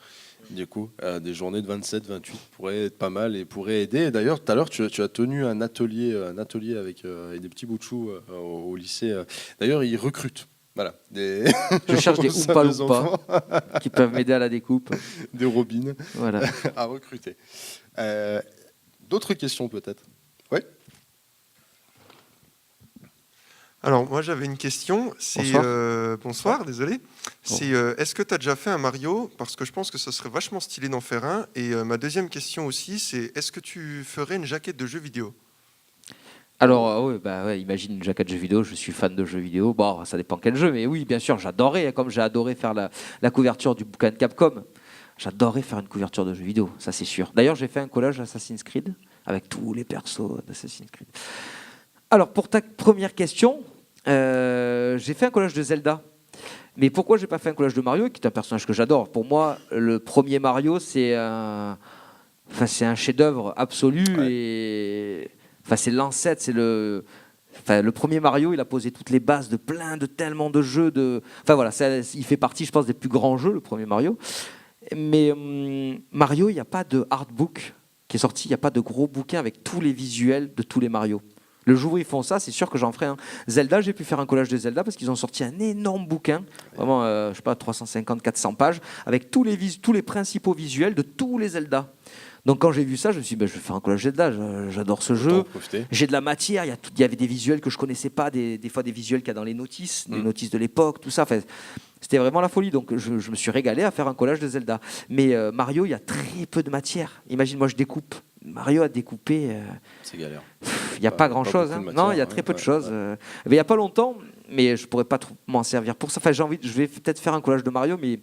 Speaker 1: Du coup, des journées de 27, 28 pourraient être pas mal et pourraient aider. Et d'ailleurs, tout à l'heure, tu as tenu un atelier avec des petits bouts de choux au lycée. D'ailleurs, ils recrutent. Voilà.
Speaker 3: Je cherche des Oompa Loompa qui peuvent m'aider à la découpe.
Speaker 1: Des robines
Speaker 3: Voilà.
Speaker 1: à recruter. D'autres questions peut-être? Oui.
Speaker 6: Alors, moi, j'avais une question. Bonsoir, désolé. C'est est-ce que tu as déjà fait un Mario? Parce que je pense que ce serait vachement stylé d'en faire un. Et ma deuxième question aussi, c'est est-ce que tu ferais une jaquette de jeux vidéo?
Speaker 3: Alors, ouais, imagine une jaquette de jeux vidéo, je suis fan de jeux vidéo. Bon, ça dépend quel jeu, mais oui, bien sûr, j'adorais, comme j'ai adoré faire la couverture du bouquin de Capcom. J'adorais faire une couverture de jeux vidéo, ça c'est sûr. D'ailleurs, j'ai fait un collage Assassin's Creed avec tous les persos d'Assassin's Creed. Alors, pour ta première question, j'ai fait un collage de Zelda. Mais pourquoi j'ai pas fait un collage de Mario, qui est un personnage que j'adore? Pour moi, le premier Mario, c'est un chef-d'œuvre absolu. Ouais. Et c'est l'ancêtre, c'est le premier Mario. Il a posé toutes les bases de tellement de jeux. Il fait partie, je pense, des plus grands jeux, le premier Mario. Mais Mario, il n'y a pas de artbook qui est sorti. Il n'y a pas de gros bouquin avec tous les visuels de tous les Mario. Le jour où ils font ça, c'est sûr que j'en ferai un. Zelda, j'ai pu faire un collage de Zelda parce qu'ils ont sorti un énorme bouquin, vraiment, 350, 400 pages, avec tous les principaux visuels de tous les Zelda. Donc quand j'ai vu ça, je me suis dit, je vais faire un collage Zelda, j'adore ce jeu. J'ai de la matière, il y avait des visuels que je ne connaissais pas, des fois des visuels qu'il y a dans les notices, des notices de l'époque, tout ça. Enfin, c'était vraiment la folie, donc je me suis régalé à faire un collage de Zelda. Mais Mario, il y a très peu de matière. Imagine, moi je découpe. Mario a découpé.
Speaker 1: C'est galère.
Speaker 3: Il n'y a pas grand-chose. Non, il y a très peu de choses. Il n'y a pas longtemps, mais je ne pourrais pas trop m'en servir pour ça. Enfin, je vais peut-être faire un collage de Mario, mais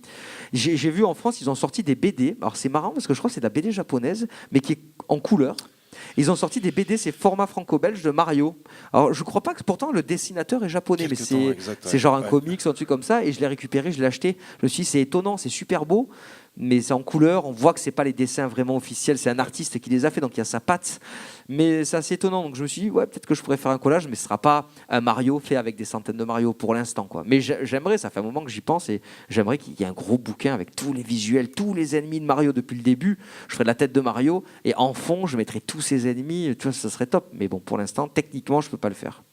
Speaker 3: j'ai vu en France, ils ont sorti des BD. Alors c'est marrant parce que je crois que c'est de la BD japonaise, mais qui est en couleur. Ils ont sorti des BD, c'est format franco-belge de Mario. Alors je ne crois pas que pourtant le dessinateur est japonais, mais c'est genre un comics, un truc comme ça. Et je l'ai récupéré, je l'ai acheté. Je me suis dit, c'est étonnant, c'est super beau. Mais c'est en couleur, on voit que c'est pas les dessins vraiment officiels, c'est un artiste qui les a fait, donc il y a sa patte. Mais c'est assez étonnant, donc je me suis dit, peut-être que je pourrais faire un collage, mais ce sera pas un Mario fait avec des centaines de Mario pour l'instant, quoi. Mais j'aimerais, ça fait un moment que j'y pense, et j'aimerais qu'il y ait un gros bouquin avec tous les visuels, tous les ennemis de Mario depuis le début. Je ferais de la tête de Mario, et en fond, je mettrais tous ses ennemis, tu vois, ça serait top. Mais bon, pour l'instant, techniquement, je peux pas le faire.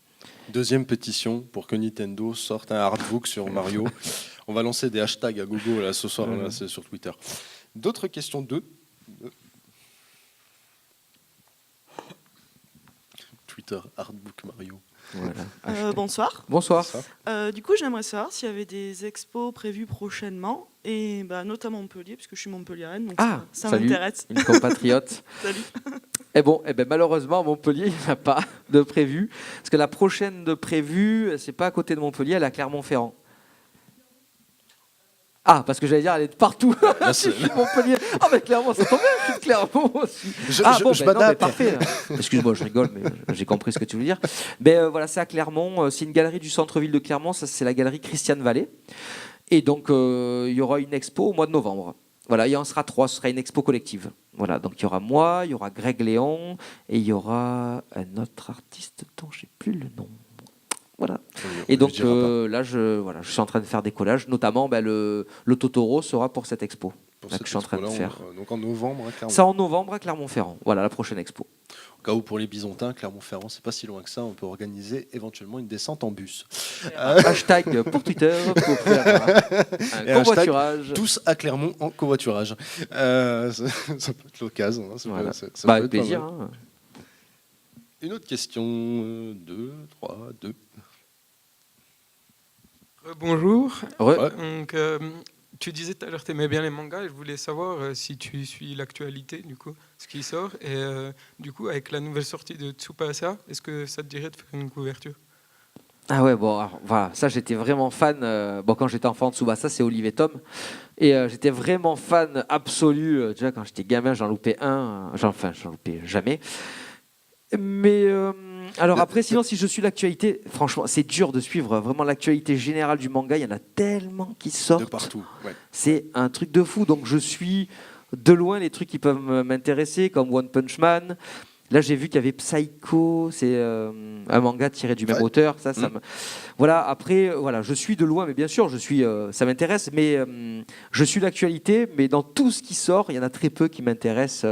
Speaker 1: Deuxième pétition pour que Nintendo sorte un artbook sur Mario. On va lancer des hashtags à Google là, ce soir, là, c'est sur Twitter. D'autres questions? Twitter, artbook Mario.
Speaker 7: Voilà. Bonsoir.
Speaker 3: Bonsoir.
Speaker 7: Du coup, j'aimerais savoir s'il y avait des expos prévues prochainement, et notamment Montpellier, puisque je suis montpelliéraine, donc ça m'intéresse.
Speaker 3: Une compatriote.
Speaker 7: Salut.
Speaker 3: Malheureusement, à Montpellier, il n'y a pas de prévu. Parce que la prochaine de prévue, c'est pas à côté de Montpellier, elle est à Clermont-Ferrand. Ah, parce que j'allais dire, elle est de partout. Je suis Montpellier. Ah, mais Clermont, c'est tombé, je suis de Clermont aussi. Parfait. Excuse-moi, je rigole, mais j'ai compris ce que tu veux dire. Mais voilà, c'est à Clermont. C'est une galerie du centre-ville de Clermont. Ça, c'est la galerie Christiane Vallée. Et donc, il y aura une expo au mois de novembre. Voilà, il y en sera 3. Ce sera une expo collective. Voilà, donc il y aura moi, il y aura Greg Léon et il y aura un autre artiste dont je n'ai plus le nom. Voilà. Et donc là, je suis en train de faire des collages, notamment le Totoro sera pour cette expo. Que je suis en train de faire.
Speaker 1: Donc en novembre à Clermont.
Speaker 3: Ça en novembre à Clermont-Ferrand. Voilà la prochaine expo.
Speaker 1: Au cas où pour les Bisontins, Clermont-Ferrand, c'est pas si loin que ça. On peut organiser éventuellement une descente en bus.
Speaker 3: Hashtag pour Twitter pour faire un covoiturage.
Speaker 1: Tous à Clermont en covoiturage. Ça peut être l'occasion.
Speaker 3: Voilà. Avec plaisir.
Speaker 1: Une autre question. 2.
Speaker 8: Bonjour.
Speaker 3: Ouais.
Speaker 8: Donc, tu disais tout à l'heure que tu aimais bien les mangas et je voulais savoir si tu suis l'actualité, du coup, ce qui sort. Et du coup, avec la nouvelle sortie de Tsubasa, est-ce que ça te dirait de faire une couverture?
Speaker 3: Ah ouais, bon, alors, voilà, ça j'étais vraiment fan. Quand j'étais enfant, Tsubasa, c'est Olive Tom. Et j'étais vraiment fan absolu. Déjà, quand j'étais gamin, j'en loupais un. J'en loupais jamais. Mais alors après, sinon, si je suis l'actualité, franchement, c'est dur de suivre vraiment l'actualité générale du manga. Il y en a tellement qui sortent.
Speaker 1: De partout. Ouais.
Speaker 3: C'est un truc de fou. Donc je suis de loin les trucs qui peuvent m'intéresser, comme One Punch Man. Là, j'ai vu qu'il y avait Psycho, c'est un manga tiré du même auteur. Voilà. Après, voilà, je suis de loin, mais bien sûr, ça m'intéresse. Mais je suis l'actualité, mais dans tout ce qui sort, il y en a très peu qui m'intéressent.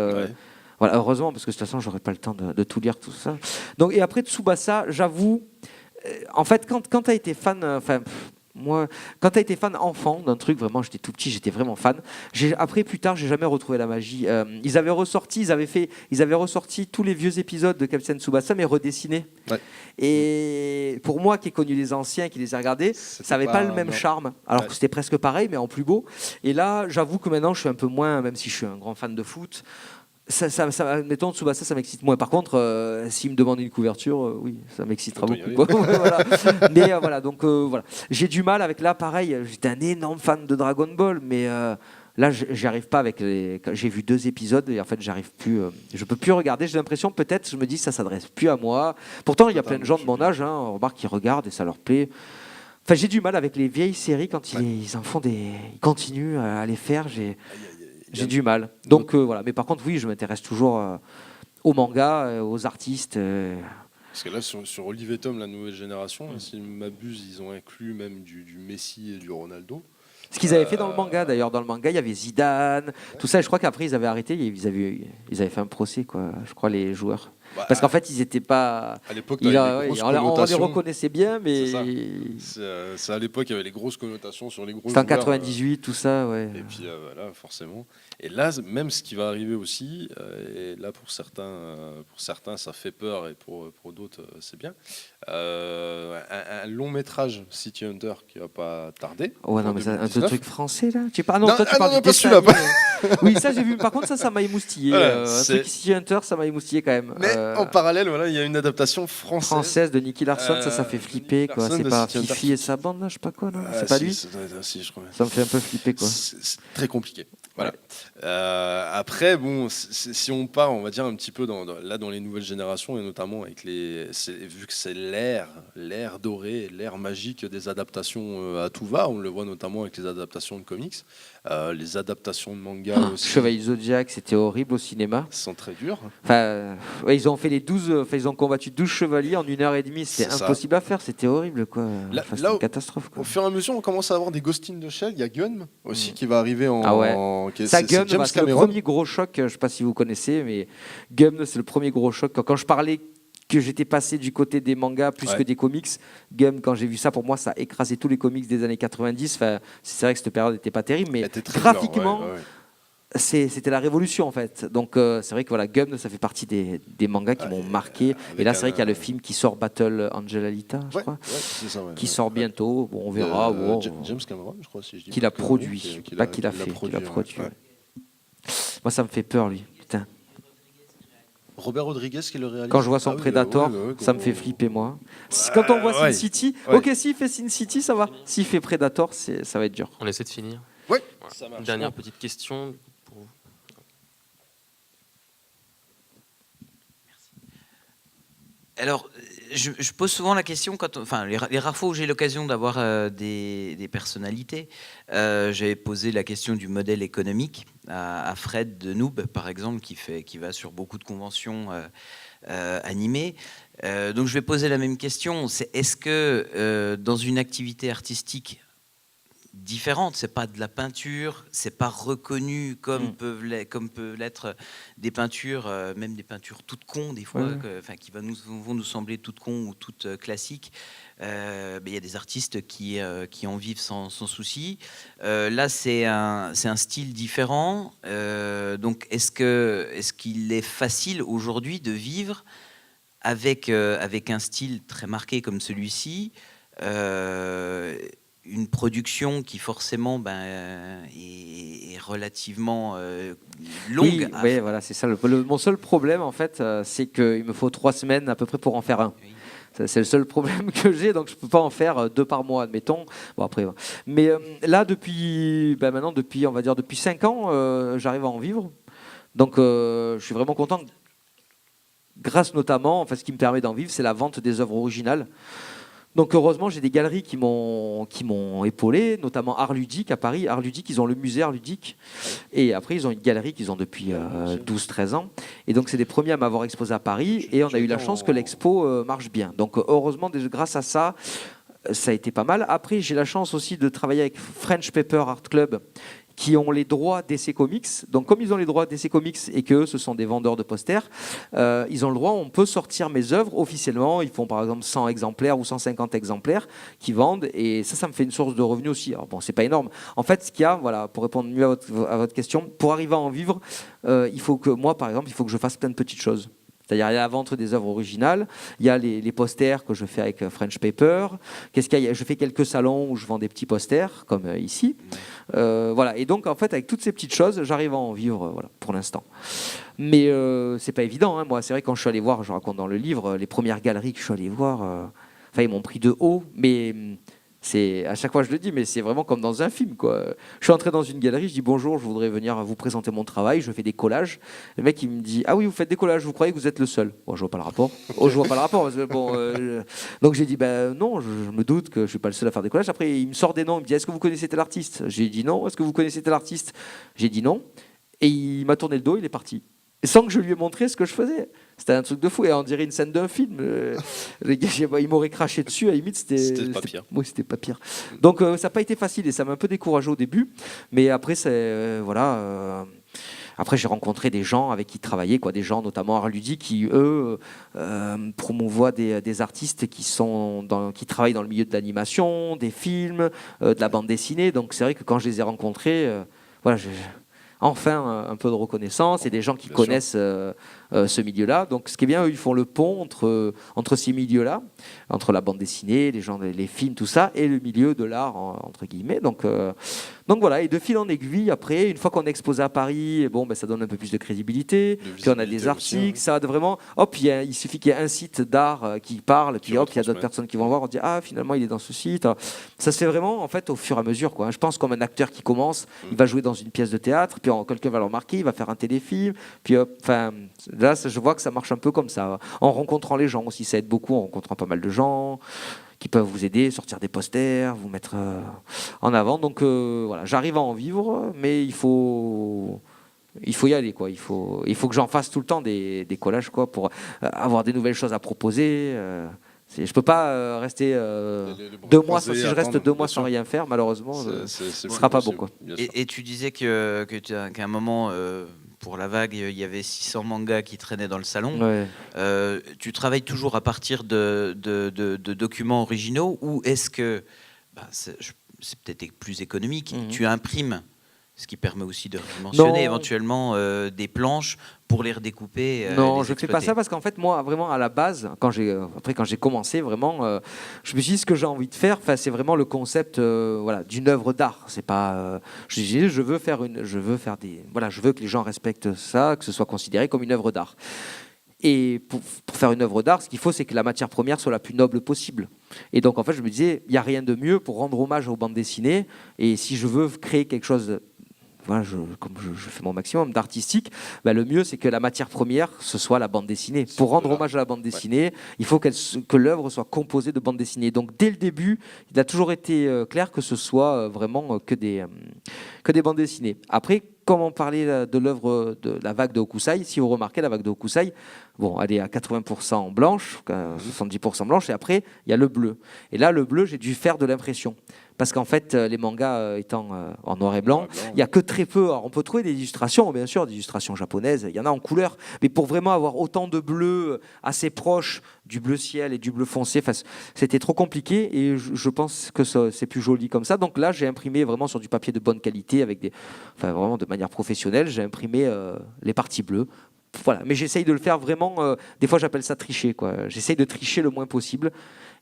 Speaker 3: Voilà, heureusement, parce que de toute façon, j'aurais pas le temps de tout lire, tout ça. Donc, et après Tsubasa, j'avoue, en fait, quand tu as été fan, moi, quand tu as été fan enfant d'un truc, vraiment, j'étais tout petit, j'étais vraiment fan. Après, plus tard, j'ai jamais retrouvé la magie. Ils avaient ressorti tous les vieux épisodes de Captain Tsubasa, mais redessinés. Ouais. Et pour moi, qui ai connu les anciens, qui les ai regardés, ça n'avait pas le même charme. Alors que c'était presque pareil, mais en plus beau. Et là, j'avoue que maintenant, je suis un peu moins, même si je suis un grand fan de foot. Mettons, Tsubasa, ça m'excite moins. Par contre, s'il me demande une couverture, oui, ça m'excitera beaucoup. Voilà. Mais voilà, donc voilà. J'ai du mal avec là, pareil, j'étais un énorme fan de Dragon Ball, mais là, j'y arrive pas avec j'ai vu 2 épisodes et en fait, j'arrive plus. Je peux plus regarder. J'ai l'impression, peut-être, je me dis, ça s'adresse plus à moi. Pourtant, il y a plein de gens de mon âge, on remarque, qui regardent et ça leur plaît. Enfin, j'ai du mal avec les vieilles séries quand ils en font ils continuent à les faire. J'ai du mal. Donc voilà. Mais par contre, oui, je m'intéresse toujours aux mangas, aux artistes.
Speaker 1: Parce que là, sur Olive et Tom, la nouvelle génération, si je ne m'abuse, ils ont inclus même du Messi et du Ronaldo.
Speaker 3: Ce qu'ils avaient fait dans le manga, d'ailleurs. Dans le manga, il y avait Zidane, tout ça. Et je crois qu'après, ils avaient arrêté. Ils avaient fait un procès, quoi, je crois, les joueurs. Parce qu'en fait, ils n'étaient pas.
Speaker 1: À l'époque,
Speaker 3: on les reconnaissait bien, mais.
Speaker 1: C'est à l'époque, il y avait les grosses connotations sur les gros.
Speaker 3: C'était en 98, tout ça, ouais.
Speaker 1: Et puis voilà, forcément. Et là, même ce qui va arriver aussi, et là pour certains, ça fait peur, et pour d'autres, c'est bien. Un long métrage City Hunter qui va pas tarder.
Speaker 3: Ouais, non, mais c'est un truc français là. Tu parles,
Speaker 1: non,
Speaker 3: toi, tu parles
Speaker 1: non, pas celui-là.
Speaker 3: Oui, ça j'ai vu. Par contre, ça m'a émoustillé. Un truc City Hunter, ça m'a émoustillé quand même.
Speaker 1: Mais en parallèle, voilà, il y a une adaptation française
Speaker 3: de Nicky Larson. Ça fait flipper, quoi. C'est pas Fifi et sa bande, là, je sais pas quoi. C'est pas lui.
Speaker 1: Je crois.
Speaker 3: Ça me fait un peu flipper, quoi.
Speaker 1: C'est très compliqué. Voilà. Après, bon, si on part, on va dire un petit peu dans les nouvelles générations, et notamment avec vu que c'est l'ère dorée, l'ère magique des adaptations à tout va, on le voit notamment avec les adaptations de comics, les adaptations de manga aussi.
Speaker 3: Chevalier Zodiac, c'était horrible au cinéma.
Speaker 1: Ils sont très durs.
Speaker 3: Enfin, ils ont fait ils ont combattu 12 chevaliers en 1h30. C'était impossible à faire, c'était horrible, quoi. C'était une catastrophe, quoi.
Speaker 1: Au fur et à mesure, on commence à avoir des Ghost in the Shell. Il y a Gun aussi qui va arriver en.
Speaker 3: Ah ouais. C'est le premier gros choc. Je ne sais pas si vous connaissez, mais Gum, c'est le premier gros choc. Quand je parlais que j'étais passé du côté des mangas plus que des comics, Gum, quand j'ai vu ça, pour moi, ça a écrasé tous les comics des années 90. Enfin, c'est vrai que cette période n'était pas terrible, mais graphiquement, c'était la révolution, en fait. Donc, c'est vrai que voilà, Gum, ça fait partie des mangas qui m'ont marqué. Et là, c'est vrai qu'il y a le film qui sort, Battle Angel Alita, je crois, qui sort bientôt. Bon, on verra.
Speaker 1: James Cameron, je crois, si je dis
Speaker 3: qui l'a produit, pas qu'il a fait, qui l'a produit. Moi, ça me fait peur, lui. Putain.
Speaker 1: Robert Rodriguez qui le réalise.
Speaker 3: Quand je vois son Predator, ça me fait flipper, moi. Quand on voit Sin City, ok, s'il fait Sin City, ça va. S'il fait Predator, ça va être dur.
Speaker 9: On essaie de finir.
Speaker 1: Oui,
Speaker 9: ça marche. Dernière petite question pour vous.
Speaker 4: Alors, je pose souvent la question, les rares fois où j'ai l'occasion d'avoir des personnalités, j'ai posé la question du modèle économique à Fred de Noob, par exemple, qui va sur beaucoup de conventions animées. Donc je vais poser la même question, est-ce que dans une activité artistique différente, c'est pas de la peinture, c'est pas reconnu comme peuvent l'être des peintures, même des peintures toutes cons des fois, qui vont nous sembler toutes cons ou toutes classiques. Il y a des artistes qui en vivent sans souci. Là, c'est un style différent. Donc, est-ce qu'il est facile aujourd'hui de vivre avec un style très marqué comme celui-ci? Une production qui forcément est relativement longue.
Speaker 3: Oui, voilà, c'est ça. Mon seul problème, en fait, c'est qu'il me faut 3 semaines à peu près pour en faire un. Oui. C'est le seul problème que j'ai, donc je ne peux pas en faire 2 par mois, admettons. Bon, après, mais là, depuis 5 ans, j'arrive à en vivre. Donc, je suis vraiment content grâce notamment, enfin, ce qui me permet d'en vivre, c'est la vente des œuvres originales. Donc heureusement, j'ai des galeries qui m'ont épaulé, notamment Art Ludique à Paris. Art Ludique, ils ont le musée Art Ludique. Et après, ils ont une galerie qu'ils ont depuis 12-13 ans. Et donc, c'est les premiers à m'avoir exposé à Paris. Et on a eu la chance que l'expo marche bien. Donc heureusement, grâce à ça, ça a été pas mal. Après, j'ai la chance aussi de travailler avec French Paper Art Club, qui ont les droits d'essai comics. Donc comme ils ont les droits d'essai comics et qu'eux, ce sont des vendeurs de posters, ils ont le droit, on peut sortir mes œuvres officiellement. Ils font par exemple 100 exemplaires ou 150 exemplaires qu'ils vendent. Et ça me fait une source de revenus aussi. Alors bon, c'est pas énorme. En fait, ce qu'il y a, voilà, pour répondre mieux à votre question, pour arriver à en vivre, il faut que moi, par exemple, il faut que je fasse plein de petites choses. C'est-à-dire, il y a la vente des œuvres originales, il y a les posters que je fais avec French Paper. Qu'est-ce qu'il y a ? Je fais quelques salons où je vends des petits posters, comme ici. Voilà. Et donc, en fait, avec toutes ces petites choses, j'arrive à en vivre voilà, pour l'instant. Mais c'est pas évident. Hein. Moi, c'est vrai, quand je suis allé voir, je raconte dans le livre, les premières galeries que je suis allé voir, ils m'ont pris de haut, mais... C'est, à chaque fois je le dis, mais c'est vraiment comme dans un film, quoi. Je suis entré dans une galerie, je dis bonjour, je voudrais venir vous présenter mon travail, je fais des collages. Le mec il me dit ah oui vous faites des collages, vous croyez que vous êtes le seul? Bon, je vois pas le rapport. Je vois pas le rapport. Parce que, bon, donc j'ai dit ben non, je me doute que je suis pas le seul à faire des collages. Après il me sort des noms, il me dit est-ce que vous connaissez tel artiste? J'ai dit non. Est-ce que vous connaissez tel artiste? J'ai dit non. Et il m'a tourné le dos, il est parti. Sans que je lui ai montré ce que je faisais. C'était un truc de fou. Et on dirait une scène d'un film. Les gars, ils m'auraient craché dessus. À la limite,
Speaker 1: c'était pas pire.
Speaker 3: Oui, c'était pas pire. Donc, ça n'a pas été facile et ça m'a un peu découragé au début. Mais après, voilà. Après, j'ai rencontré des gens avec qui travailler, quoi, des gens notamment Art Ludique qui, eux, promouvoient des artistes qui travaillent dans le milieu de l'animation, des films, de la bande dessinée. Donc, c'est vrai que quand je les ai rencontrés, voilà, enfin un peu de reconnaissance et des gens qui connaissent ce milieu-là. Donc ce qui est bien, eux, ils font le pont entre ces milieux-là, entre la bande dessinée, les films, tout ça, et le milieu de l'art, entre guillemets. Donc voilà, et de fil en aiguille, après, une fois qu'on est exposé à Paris, bon, ça donne un peu plus de crédibilité, puis on a des articles, aussi, ça vraiment, hop, il suffit qu'il y ait un site d'art qui parle, puis hop, il y a d'autres personnes qui vont voir, on dit, ah, finalement, il est dans ce site. Ça se fait vraiment, en fait, au fur et à mesure, quoi. Je pense comme un acteur qui commence, il va jouer dans une pièce de théâtre, puis quelqu'un va le remarquer, il va faire un téléfilm, puis là, je vois que ça marche un peu comme ça. En rencontrant les gens aussi, ça aide beaucoup, en rencontrant pas mal de gens qui peuvent vous aider, sortir des posters, vous mettre en avant. Donc voilà, j'arrive à en vivre, mais il faut y aller, quoi. Il faut que j'en fasse tout le temps des collages, quoi, pour avoir des nouvelles choses à proposer. Je peux pas rester 2 mois, si je reste 2 mois sans rien faire, malheureusement, ce sera pas bon, quoi.
Speaker 4: Et tu disais qu'à un moment, pour la vague, il y avait 600 mangas qui traînaient dans le salon.
Speaker 3: Ouais.
Speaker 4: Tu travailles toujours à partir de documents originaux, ou est-ce que, c'est peut-être plus économique, tu imprimes, ce qui permet aussi de mentionner éventuellement des planches pour les redécouper.
Speaker 3: Non, je ne fais pas ça parce qu'en fait, moi, vraiment, à la base, quand j'ai commencé, vraiment, je me suis dit ce que j'ai envie de faire, c'est vraiment le concept d'une œuvre d'art. C'est pas, je veux que les gens respectent ça, que ce soit considéré comme une œuvre d'art. Et pour faire une œuvre d'art, ce qu'il faut, c'est que la matière première soit la plus noble possible. Et donc, en fait, je me disais, il n'y a rien de mieux pour rendre hommage aux bandes dessinées. Et si je veux créer quelque chose... Voilà, comme je fais mon maximum d'artistique, le mieux c'est que la matière première ce soit la bande dessinée. Pour rendre hommage à la bande dessinée, il faut que l'œuvre soit composée de bande dessinée. Donc dès le début, il a toujours été clair que ce soit vraiment que des bandes dessinées. Après, comme on parlait de l'œuvre de la vague de Hokusai, si vous remarquez, la vague de Hokusai, bon, elle est à 80% blanche, 70% blanche, et après il y a le bleu. Et là, le bleu, j'ai dû faire de l'impression. Parce qu'en fait, les mangas étant en noir et blanc, il n'y a que très peu. Alors, on peut trouver des illustrations, bien sûr, des illustrations japonaises, il y en a en couleur. Mais pour vraiment avoir autant de bleu assez proche du bleu ciel et du bleu foncé, c'était trop compliqué. Et je pense que c'est plus joli comme ça. Donc là, j'ai imprimé vraiment sur du papier de bonne qualité, vraiment de manière professionnelle. J'ai imprimé les parties bleues. Voilà. Mais j'essaye de le faire vraiment. Des fois, j'appelle ça tricher, quoi. J'essaye de tricher le moins possible.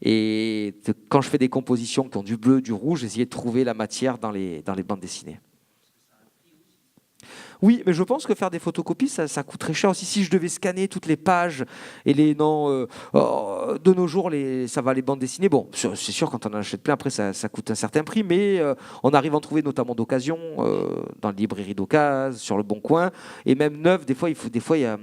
Speaker 3: Et quand je fais des compositions qui ont du bleu, du rouge, j'essayais de trouver la matière dans les bandes dessinées. Oui, mais je pense que faire des photocopies, ça coûte très cher aussi. Si je devais scanner toutes les pages et les noms, de nos jours, ça va les bandes dessinées. Bon, c'est sûr, quand on en achète plein, après, ça coûte un certain prix, mais on arrive à en trouver notamment d'occasion, dans les librairies d'occasion, sur le Bon Coin, et même neuf. Des fois, il y a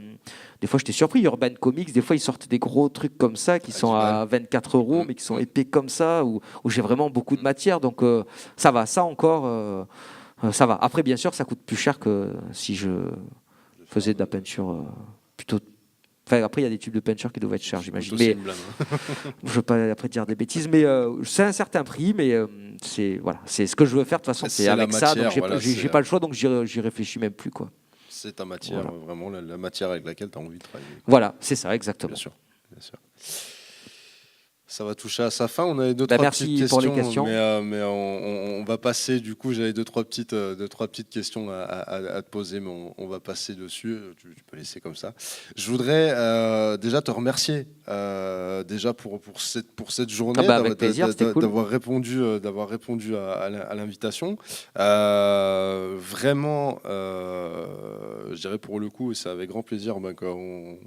Speaker 3: des fois j'étais surpris. Urban Comics, des fois ils sortent des gros trucs comme ça qui sont à 24 €, mais qui sont épais comme ça, où j'ai vraiment beaucoup de matière. Donc ça va, ça encore, ça va. Après, bien sûr, ça coûte plus cher que si je faisais de la peinture plutôt. Enfin, après, il y a des tubes de peinture qui doivent être chers, j'imagine. Mais je ne veux pas après dire des bêtises, mais c'est un certain prix, mais c'est ce que je veux faire. De toute façon, c'est avec ça, donc j'ai pas le choix, donc j'y réfléchis même plus, quoi.
Speaker 1: C'est ta matière, vraiment la matière avec laquelle tu as envie de travailler.
Speaker 3: Voilà, c'est ça, exactement.
Speaker 1: Bien sûr. Ça va toucher à sa fin. On avait deux, trois petites questions,
Speaker 3: pour les questions.
Speaker 1: Mais on va passer. Du coup, j'avais deux, trois petites questions à te poser, mais on va passer dessus. Tu peux laisser comme ça. Je voudrais déjà te remercier déjà pour cette journée,
Speaker 3: avec plaisir, c'était cool.
Speaker 1: d'avoir répondu à l'invitation. Vraiment, je dirais pour le coup, et c'est avec grand plaisir qu'on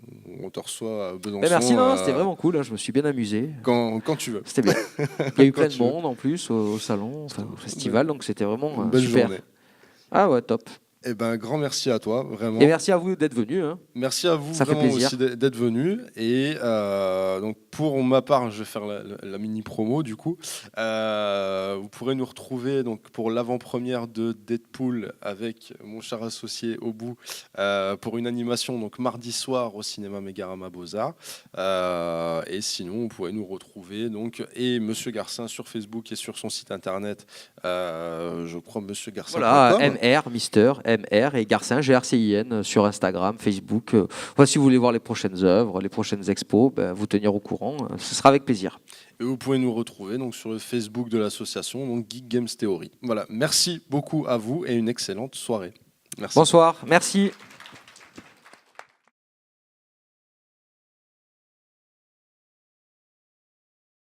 Speaker 1: te reçoit à Besançon.
Speaker 3: Merci, c'était vraiment cool. Je me suis bien amusé.
Speaker 1: Quand tu veux.
Speaker 3: C'était bien. Il y a eu plein de monde en plus au salon, au festival, donc c'était vraiment
Speaker 1: une belle
Speaker 3: super.
Speaker 1: Journée.
Speaker 3: Ah ouais, top.
Speaker 1: Eh ben, grand merci à toi, vraiment.
Speaker 3: Et merci à vous d'être venus.
Speaker 1: Merci à vous
Speaker 3: Ça
Speaker 1: vraiment
Speaker 3: fait plaisir.
Speaker 1: aussi d'être venus. Et donc pour ma part, je vais faire la mini promo du coup. Vous pourrez nous retrouver donc pour l'avant-première de Deadpool avec mon cher associé au bout pour une animation donc mardi soir au cinéma Mégarama Beaux-Arts. Et sinon, vous pourrez nous retrouver donc et Monsieur Garcin sur Facebook et sur son site internet. Je crois Monsieur Garcin.
Speaker 3: Voilà, MR, Mister, MR et Garcin, GRCIN sur Instagram, Facebook. Si vous voulez voir les prochaines œuvres, les prochaines expos, vous tenir au courant, ce sera avec plaisir.
Speaker 1: Et vous pouvez nous retrouver donc sur le Facebook de l'association, donc Geek Games Theory. Voilà, merci beaucoup à vous et une excellente soirée. Merci.
Speaker 3: Bonsoir, merci.